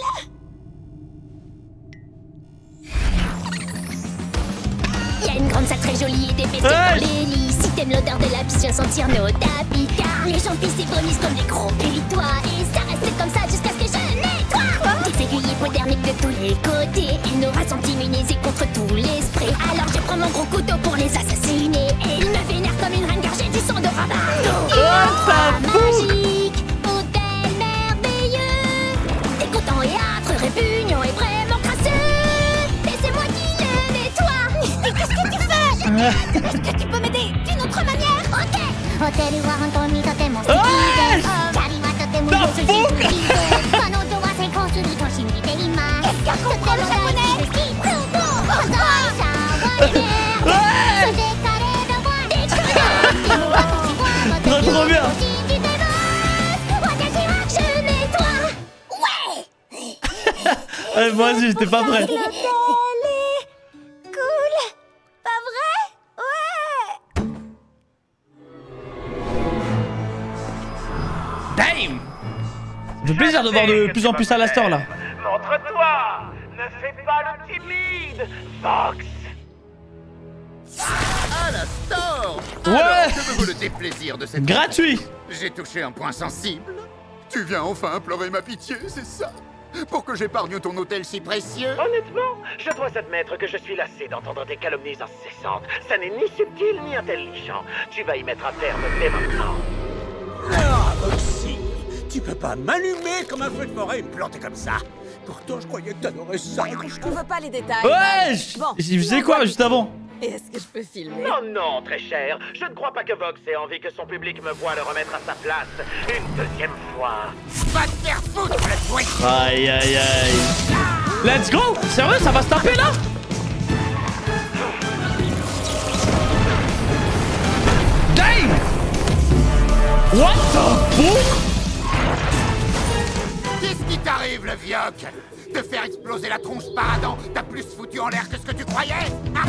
Il y a une grande salle très jolie et des bestioles dans les lits. Si t'aimes l'odeur de la piscine, sentir nos tapis, car les gens pissent et vomissent comme des gros péritoires. Et ça reste comme ça jusqu'à ce que je nettoie. Des aiguilles hypodermiques de tous les côtés. Ils nous sont immunisés contre tous les sprays. Alors je prends mon gros couteau pour les assassiner. Et ils me vénèrent comme une reine car j'ai du sang de rabat. Magique, hôtel merveilleux, dégoûtant et âtre, répugnant et vraiment crasseux. Et c'est moi qui le nettoie. Mais qu'est-ce que tu fais? Est-ce que tu peux m'aider d'une autre manière? Ok. Hôtel wa hontou ni totemo suki de. Charlie wa totemo suki de. Kanojo wa seikō suru to shinjite imasu. Est-ce qu'elle comprend le japonais? Trop bien. Je nettoie. Ouais. Allez, moi aussi, j'étais pas prêt. Cool, pas vrai? Ouais. Damn. Ça fait plaisir de voir de plus en plus Alastor là. Montre-toi. Ne fais pas le timide, Vox. À la store. Ouais. Alors, que me vaut le déplaisir de cette gratuit. rencontre? J'ai touché un point sensible. Tu viens enfin implorer ma pitié, c'est ça? Pour que j'épargne ton hôtel si précieux? Honnêtement, je dois admettre que je suis lassé d'entendre des calomnies incessantes. Ça n'est ni subtil ni intelligent. Tu vas y mettre un terme dès maintenant. Ah, Voxy, tu peux pas m'allumer comme un feu de forêt et me planter comme ça. Pourtant, je croyais que t'adorais ça. On veut pas les détails. Ouais. Bon, J'y faisais quoi juste avant? Et est-ce que je peux filmer? Non, non, très cher. Je ne crois pas que Vox ait envie que son public me voie le remettre à sa place une deuxième fois. Va te faire foutre, le twitch. Aïe aïe aïe. Let's go. Sérieux, ça va se taper là? Dave. What the fuck? Qu'est-ce qui t'arrive, le vioc? De faire exploser la tronche par Adam, t'as plus foutu en l'air que ce que tu croyais? Ah.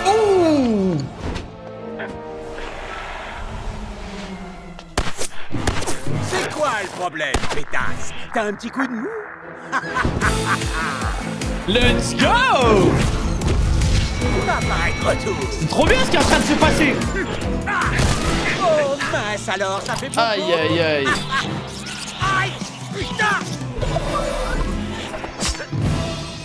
Ouh. C'est quoi le problème, pétasse? T'as un petit coup de mou? Let's go. Va paraître retour. C'est trop bien ce qui est en train de se passer. Oh mince alors, ça fait beaucoup. Aïe aïe aïe. Aïe, putain.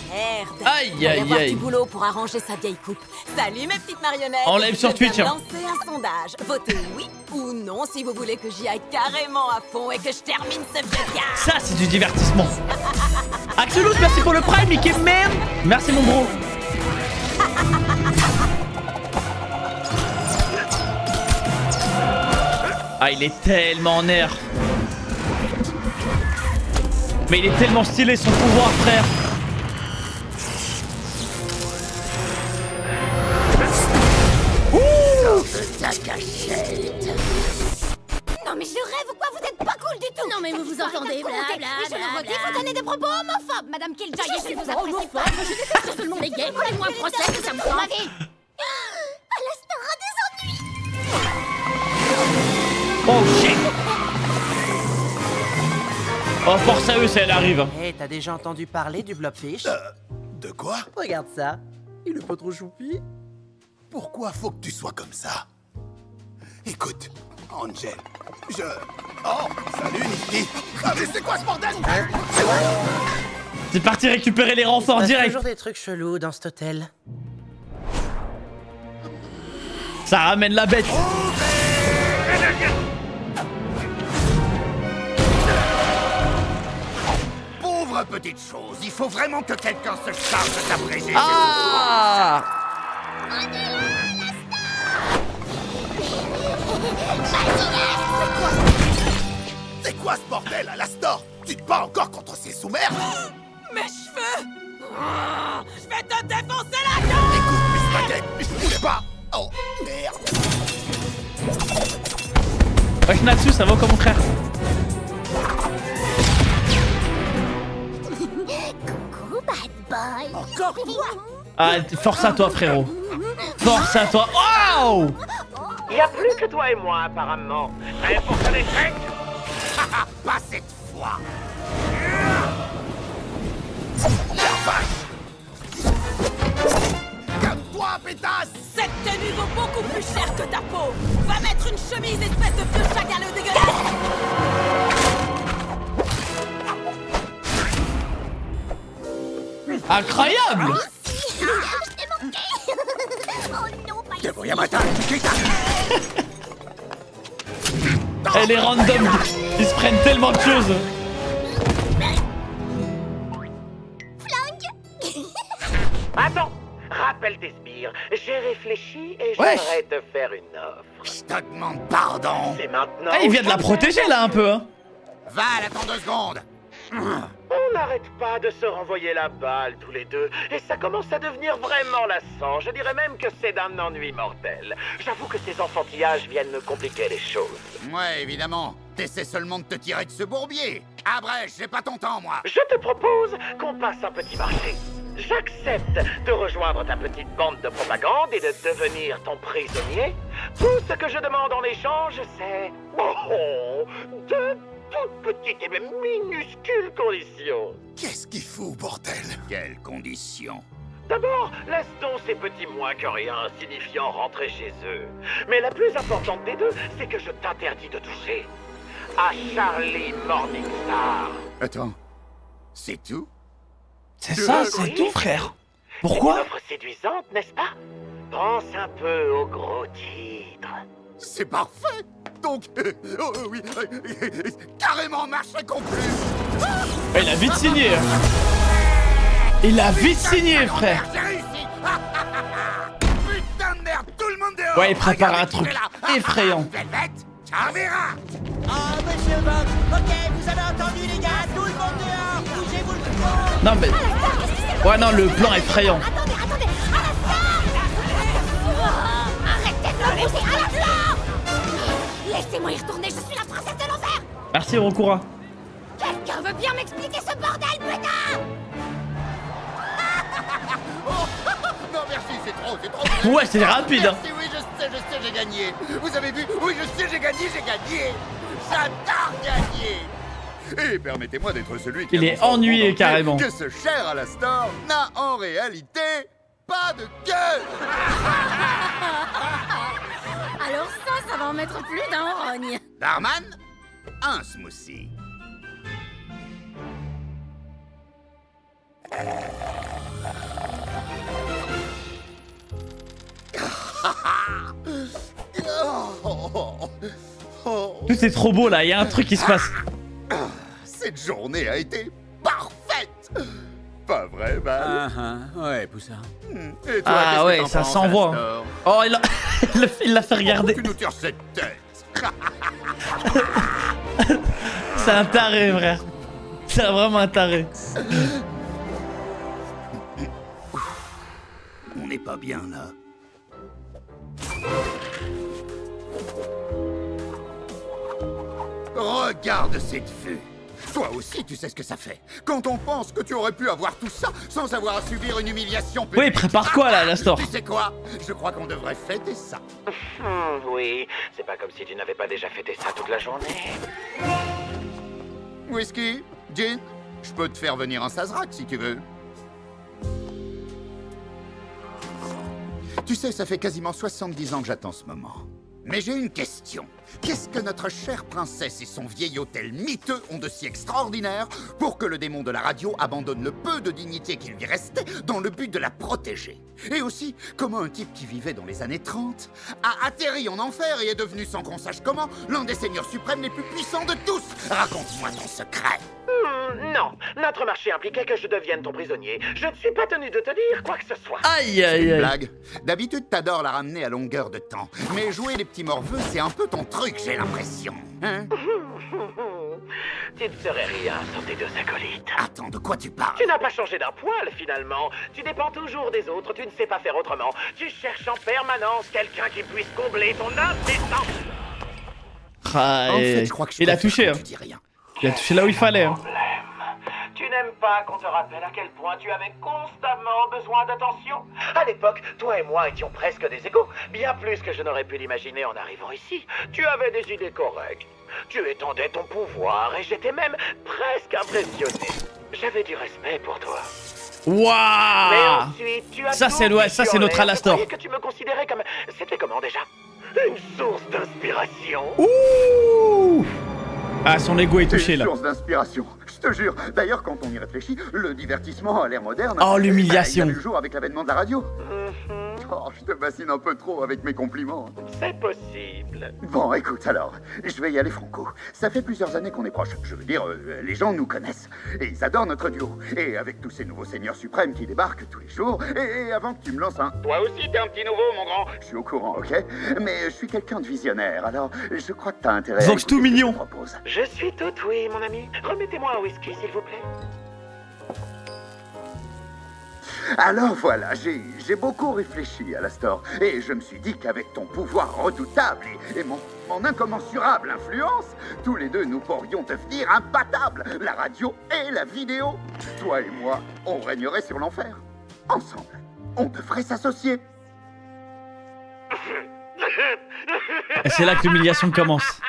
Merde. Aïe Il va y aïe avoir aïe. du boulot pour arranger sa vieille coupe. Salut mes petites marionnettes. En live sur Je viens Twitch, de hein. lancer un sondage. Votez oui ou non si vous voulez que j'y aille carrément à fond et que je termine ce vieux gars. Ça c'est du divertissement. Axelous, merci pour le prime, Mickey Man. Merci mon bro. Ah, il est tellement en air. Mais il est tellement stylé son pouvoir, frère. Ouh, ta cachette. Non mais je rêve ou quoi? Vous êtes pas cool du tout. Non mais vous vous entendez, blablabla. Et je le redis, vous tenez des propos homophobes, Madame Killjoy, et je ne vous apprécie homophobe, pas. je déteste tout le monde est gay. Faites-moi un procès, ça me Ma prend. vie. Alastor a des ennuis. Oh shit. Oh, force à eux si elle arrive. Hé, t'as déjà entendu parler du blobfish? De quoi? Regarde ça. Il est pas trop choupi? Pourquoi faut que tu sois comme ça? Écoute, Angel, je... Oh, salut Nifty. Ah, mais c'est quoi ce bordel? C'est parti récupérer les renforts Il se passe direct. toujours des trucs chelous dans cet hôtel. Ça ramène la bête. Pauvre petite chose, il faut vraiment que quelqu'un se charge de t'abréger. Ah. C'est quoi ce bordel, Alastor? Tu te bats encore contre ces sous-mères? Mes cheveux. Je vais te défoncer la gueule. Écoute, mes spaghettis, je bouge pas. Oh, merde. Wesh Natsu, ça va comme mon frère. Coucou, bad boy. Encore toi. Ah, force à toi frérot. Force à toi. Wow. Il n'y a plus que toi et moi, apparemment. Prêt pour ton échec? Pas cette fois. La vache. Calme-toi, pétasse. Cette tenue vaut beaucoup plus cher que ta peau. Va mettre une chemise, espèce de vieux chagaleux dégueulasse. Incroyable. Elle est random. Ils se prennent tellement de choses. Attends, rappelle tes sbires. J'ai réfléchi et Wesh. j'aimerais te faire une offre. Je te demande pardon. C'est maintenant. Ah, il vient de la protéger là un peu. Hein. Va, attends 2 secondes. On n'arrête pas de se renvoyer la balle tous les deux, et ça commence à devenir vraiment lassant. Je dirais même que c'est d'un ennui mortel. J'avoue que ces enfantillages viennent me compliquer les choses. Ouais, évidemment. T'essaies seulement de te tirer de ce bourbier. Ah bref, j'ai pas ton temps, moi. Je te propose qu'on passe un petit marché. J'accepte de rejoindre ta petite bande de propagande et de devenir ton prisonnier. Tout ce que je demande en échange, c'est... 2 toute petite et même minuscule condition. Qu'est-ce qu'il faut, bordel? Quelles conditions? D'abord, laisse donc ces petits moins que rien insignifiants rentrer chez eux. Mais la plus importante des deux, c'est que je t'interdis de toucher à Charlie Morningstar. Attends, c'est tout? C'est ça, c'est tout, frère. Pourquoi? C'est une offre séduisante, n'est-ce pas? Pense un peu au gros titre. C'est parfait. Donc, oh, oui, carrément marché conclu. Il a vite signé. Il a vite signé, frère. Putain de merde, tout le monde dehors. Ouais, il prépare un truc effrayant. Ah, monsieur Vox, ok, vous avez entendu les gars, tout le monde dehors, bougez-vous le cul. Non mais... Ouais, non, le plan effrayant. Attendez, arrêtez de me pousser à la fleur. Laissez-moi y retourner, je suis la princesse de l'enfer. Merci, Rokura. Quelqu'un veut bien m'expliquer ce bordel, putain? Non merci, c'est trop. Ouais, c'est rapide. Hein. Merci, oui, je sais, j'ai gagné. Vous avez vu? Oui, je sais, j'ai gagné. J'adore gagner. Et permettez-moi d'être celui qui... Il est ennuyé, carrément. Que ce cher Alastor n'a en réalité pas de queue. Alors ça va en mettre plus d'un rogne. Darman, un smoothie. Tout est trop beau là, il y a un truc qui se passe. Cette journée a été parfaite. Pas vrai, Val? Ouais, Poussin. Et toi, Ah ouais, qu'est-ce que ça t'en s'envoie. penses, Astor? Oh, il l'a fait regarder. Tu nous tires cette tête. C'est un taré, frère. C'est vraiment un taré. On n'est pas bien là. Regarde cette vue. Toi aussi, tu sais ce que ça fait. Quand on pense que tu aurais pu avoir tout ça sans avoir à subir une humiliation publique. Oui, prépare quoi là, Alastor? Tu sais quoi? Je crois qu'on devrait fêter ça. Oui, c'est pas comme si tu n'avais pas déjà fêté ça toute la journée. Whisky? Gin? Je peux te faire venir un Sazerac si tu veux. Tu sais, ça fait quasiment 70 ans que j'attends ce moment. Mais j'ai une question. Qu'est-ce que notre chère princesse et son vieil hôtel miteux ont de si extraordinaire pour que le démon de la radio abandonne le peu de dignité qui lui restait dans le but de la protéger? Et aussi, comment un type qui vivait dans les années 30 a atterri en enfer et est devenu, sans qu'on sache comment, l'un des seigneurs suprêmes les plus puissants de tous? Raconte-moi ton secret. Non, notre marché impliquait que je devienne ton prisonnier. Je ne suis pas tenu de te dire quoi que ce soit. Aïe, aïe, aïe. Blague. D'habitude, t'adores la ramener à longueur de temps. Mais jouer les petits morveux, c'est un peu ton truc, j'ai l'impression. Hein? Tu ne serais rien sans tes deux acolytes. Attends, de quoi tu parles? Tu n'as pas changé d'un poil, finalement. Tu dépends toujours des autres, tu ne sais pas faire autrement. Tu cherches en permanence quelqu'un qui puisse combler ton incessant... Ah, En fait, je crois que je il a préfère touché. quand Hein. tu dis rien. Il a touché là où il fallait. Hein. Tu n'aimes pas qu'on te rappelle à quel point tu avais constamment besoin d'attention. À l'époque, toi et moi étions presque des égaux. Bien plus que je n'aurais pu l'imaginer en arrivant ici. Tu avais des idées correctes. Tu étendais ton pouvoir et j'étais même presque impressionné. J'avais du respect pour toi. Waouh! Mais ensuite, tu as Ça, c'est ouais, ça, c'est notre Alastor. Je croyais que tu me considérais comme... C'était comment déjà? Une source d'inspiration. Ouh! Ah, son ego est touché Une là. source d'inspiration, je te jure. D'ailleurs, quand on y réfléchit, le divertissement a l'air moderne. Oh, l'humiliation. Il y a le jour avec l'avènement de la radio. Oh, je te bassine un peu trop avec mes compliments. C'est possible. Bon, écoute alors, je vais y aller franco. Ça fait plusieurs années qu'on est proches. Je veux dire, les gens nous connaissent. Et ils adorent notre duo. Et avec tous ces nouveaux seigneurs suprêmes qui débarquent tous les jours, et avant que tu me lances un... Toi aussi, t'es un petit nouveau, mon grand. Je suis au courant, ok? Mais je suis quelqu'un de visionnaire, alors je crois que t'as intérêt Vox à tout écouter ce que mignon. je propose. Je suis tout oui, mon ami. Remettez-moi un whisky, s'il vous plaît. Alors voilà, j'ai beaucoup réfléchi, Alastor, et je me suis dit qu'avec ton pouvoir redoutable et mon incommensurable influence, tous les deux nous pourrions devenir imbattables, la radio et la vidéo. Toi et moi, on régnerait sur l'enfer. Ensemble, on devrait s'associer. Et c'est là que l'humiliation commence.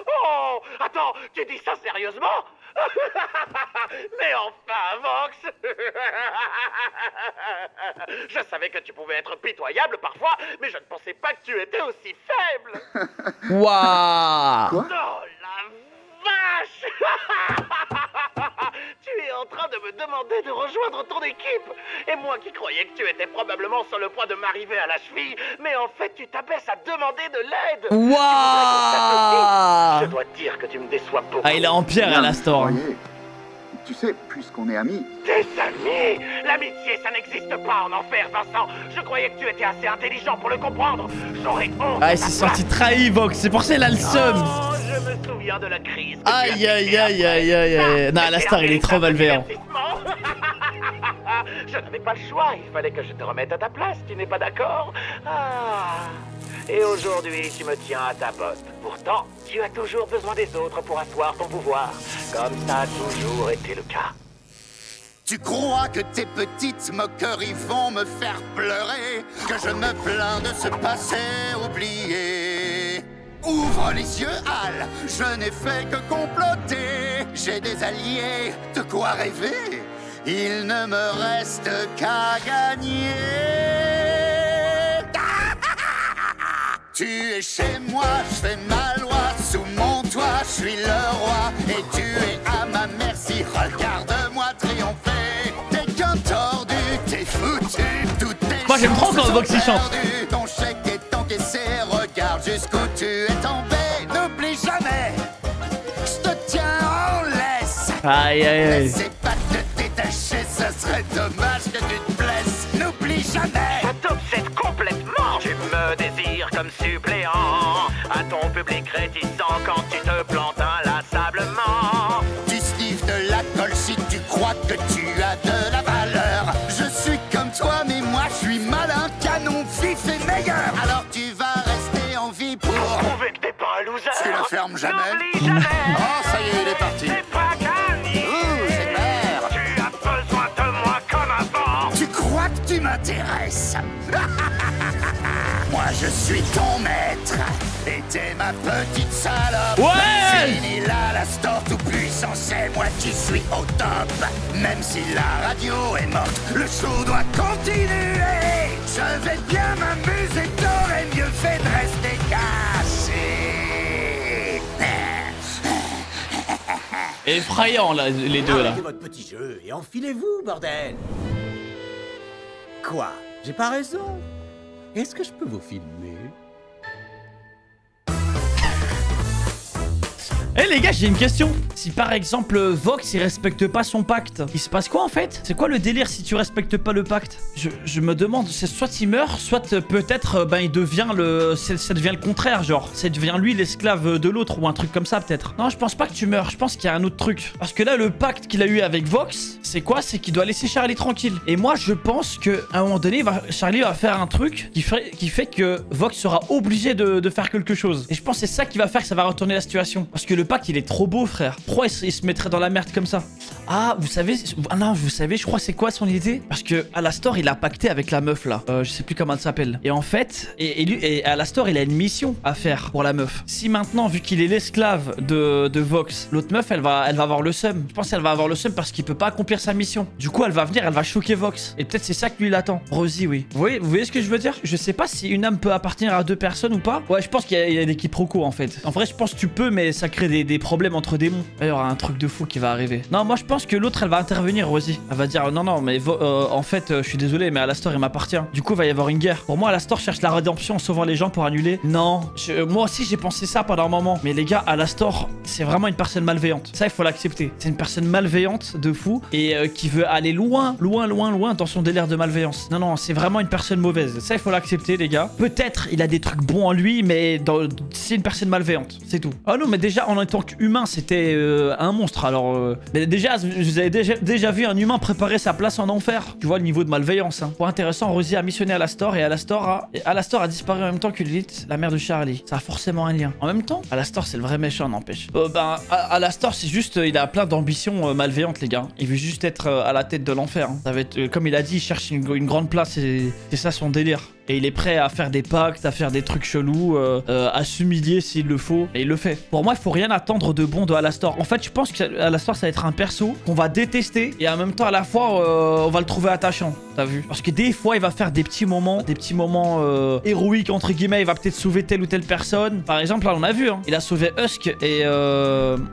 Oh, Tu dis ça sérieusement? Mais enfin, Vox. Je savais que tu pouvais être pitoyable parfois, mais je ne pensais pas que tu étais aussi faible. Waouh. Oh la vache. Tu es en train de me demander de rejoindre ton équipe. Et moi qui croyais que tu étais probablement sur le point de m'arriver à la cheville, mais en fait tu t'abaisses à demander de l'aide. Waouh. Je dois te dire que tu me déçois beaucoup. Ah, il est en pierre, Alastor. Tu sais, puisqu'on est amis... Des amis? L'amitié, ça n'existe pas en enfer, Vincent. Je croyais que tu étais assez intelligent pour le comprendre. J'aurais honte. Ah, il s'est senti trahi, Vox. C'est pour ça qu'il a le seum. Oh, je me souviens de la crise. Aïe, aïe, aïe, aïe, aïe. Non, Alastor, il est trop malveillant. Je n'avais pas le choix. Il fallait que je te remette à ta place. Tu n'es pas d'accord? Ah. Et aujourd'hui, tu me tiens à ta botte. Pourtant, tu as toujours besoin des autres pour asseoir ton pouvoir. Comme ça a toujours été le cas. Tu crois que tes petites moqueries vont me faire pleurer? Que je me plains de ce passé oublié? Ouvre les yeux, Al, je n'ai fait que comploter. J'ai des alliés, de quoi rêver? Il ne me reste qu'à gagner. Tu es chez moi, je fais ma loi. Sous mon toit, je suis le roi. Et tu es à ma merci, regarde-moi triompher. T'es qu'un tordu, t'es foutu. Moi j'aime trop quand Vox il chante. Ton chèque est encaissé, regarde jusqu'où tu es tombé. N'oublie jamais, je te tiens en laisse. Aïe aïe aïe. N'essaie pas de te détacher, ce serait dommage que tu te blesses. N'oublie jamais. Ça t'obsède complètement. Tu me désires comme suppléant à ton public réticent quand tu te plantes inlassablement. Tu sniffes de la colle si tu crois que tu as de la valeur. Je suis comme toi, mais moi je suis malin, canon, vif et meilleur. Alors tu vas rester en vie pour prouver que t'es pas un loser. Tu la fermes jamais. N'oublie jamais. Oh, ça y est, il est parti. C'est pas gagné. C'est clair. Tu as besoin de moi comme avant. Tu crois que tu m'intéresses? Moi je suis ton maître. Et t'es ma petite salope. Ouais. Fini là, la store tout puissant, c'est moi qui suis au top. Même si la radio est morte, le show doit continuer. Je vais bien m'amuser, t'aurais mieux fait de rester caché. Effrayant là, les deux là. Arrêtez votre petit jeu et enfilez-vous, bordel. Quoi? J'ai pas raison? Est-ce que je peux vous filmer? Eh les gars, j'ai une question. Si par exemple Vox il respecte pas son pacte, il se passe quoi en fait? C'est quoi le délire si tu respectes pas le pacte? Je me demande, c'est soit il meurt, soit peut-être il devient ça devient le contraire, genre ça devient lui l'esclave de l'autre ou un truc comme ça peut-être. Non, je pense pas que tu meurs, je pense qu'il y a un autre truc. Parce que là le pacte qu'il a eu avec Vox, c'est quoi? C'est qu'il doit laisser Charlie tranquille. Et moi je pense que à un moment donné, Charlie va faire un truc qui fait que Vox sera obligé de faire quelque chose. Et je pense que c'est ça qui va faire que ça va retourner la situation. Parce que le pacte il est trop beau, frère. Pourquoi il se mettrait dans la merde comme ça? Ah, vous savez, je crois c'est quoi son idée? Parce que Alastor il a pacté avec la meuf là. Je sais plus comment elle s'appelle. Et en fait, et Alastor il a une mission à faire pour la meuf. Si maintenant, vu qu'il est l'esclave de Vox, l'autre meuf elle va avoir le seum. Je pense qu'elle va avoir le seum parce qu'il peut pas accomplir sa mission. Du coup, elle va venir, elle va choquer Vox. Et peut-être c'est ça que lui l'attend. Rosie, oui. Vous voyez ce que je veux dire? Je sais pas si une âme peut appartenir à deux personnes ou pas. Ouais, je pense qu'il y a des quiproquos en fait. En vrai, je pense que tu peux, mais ça crée des problèmes entre démons. Il y aura un truc de fou qui va arriver. Non, moi je pense que l'autre elle va intervenir, Rosie. Elle va dire non, mais en fait, je suis désolé, mais Alastor il m'appartient. Du coup, il va y avoir une guerre. Pour moi, Alastor cherche la rédemption en sauvant les gens pour annuler. Non, moi aussi j'ai pensé ça pendant un moment. Mais les gars, Alastor, c'est vraiment une personne malveillante. Ça, il faut l'accepter. C'est une personne malveillante de fou et qui veut aller loin dans son délire de malveillance. Non, c'est vraiment une personne mauvaise. Ça, il faut l'accepter, les gars. Peut-être il a des trucs bons en lui, mais c'est une personne malveillante. C'est tout. Oh non, mais déjà, en tant qu'humain, c'était un monstre. Alors, mais déjà, vous avez déjà vu un humain préparer sa place en enfer. Tu vois le niveau de malveillance. Hein. Point intéressant, Rosie a missionné Alastor et Alastor a disparu en même temps que Lilith, la mère de Charlie. Ça a forcément un lien. En même temps, Alastor, c'est le vrai méchant, n'empêche. Alastor, c'est juste, il a plein d'ambitions malveillantes, les gars. Il veut juste être à la tête de l'enfer. Hein. Ça va être, comme il a dit, il cherche une grande place et c'est ça son délire. Et il est prêt à faire des pactes, à faire des trucs chelous, à s'humilier s'il le faut. Et il le fait. Pour moi, il faut rien attendre de bon de Alastor. En fait, je pense que Alastor, ça va être un perso qu'on va détester. Et en même temps, à la fois, on va le trouver attachant. T'as vu? Parce que des fois, il va faire des petits moments héroïques, entre guillemets. Il va peut-être sauver telle ou telle personne. Par exemple, là, on a vu. Hein, il a sauvé Husk et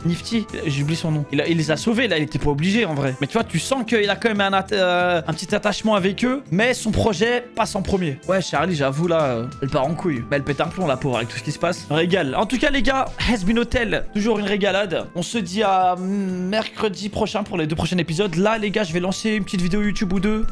Nifty. J'oublie son nom. Il les a sauvés. Là, il était pas obligé, en vrai. Mais tu vois, tu sens qu'il a quand même un petit attachement avec eux. Mais son projet passe en premier. Ouais, Charlie, j'avoue, là, elle part en couille. Mais elle pète un plomb, la pauvre, avec tout ce qui se passe. Régale. En tout cas, les gars, Has Been Hotel, toujours une régalade. On se dit à mercredi prochain pour les 2 prochains épisodes. Là, les gars, je vais lancer une petite vidéo YouTube ou 2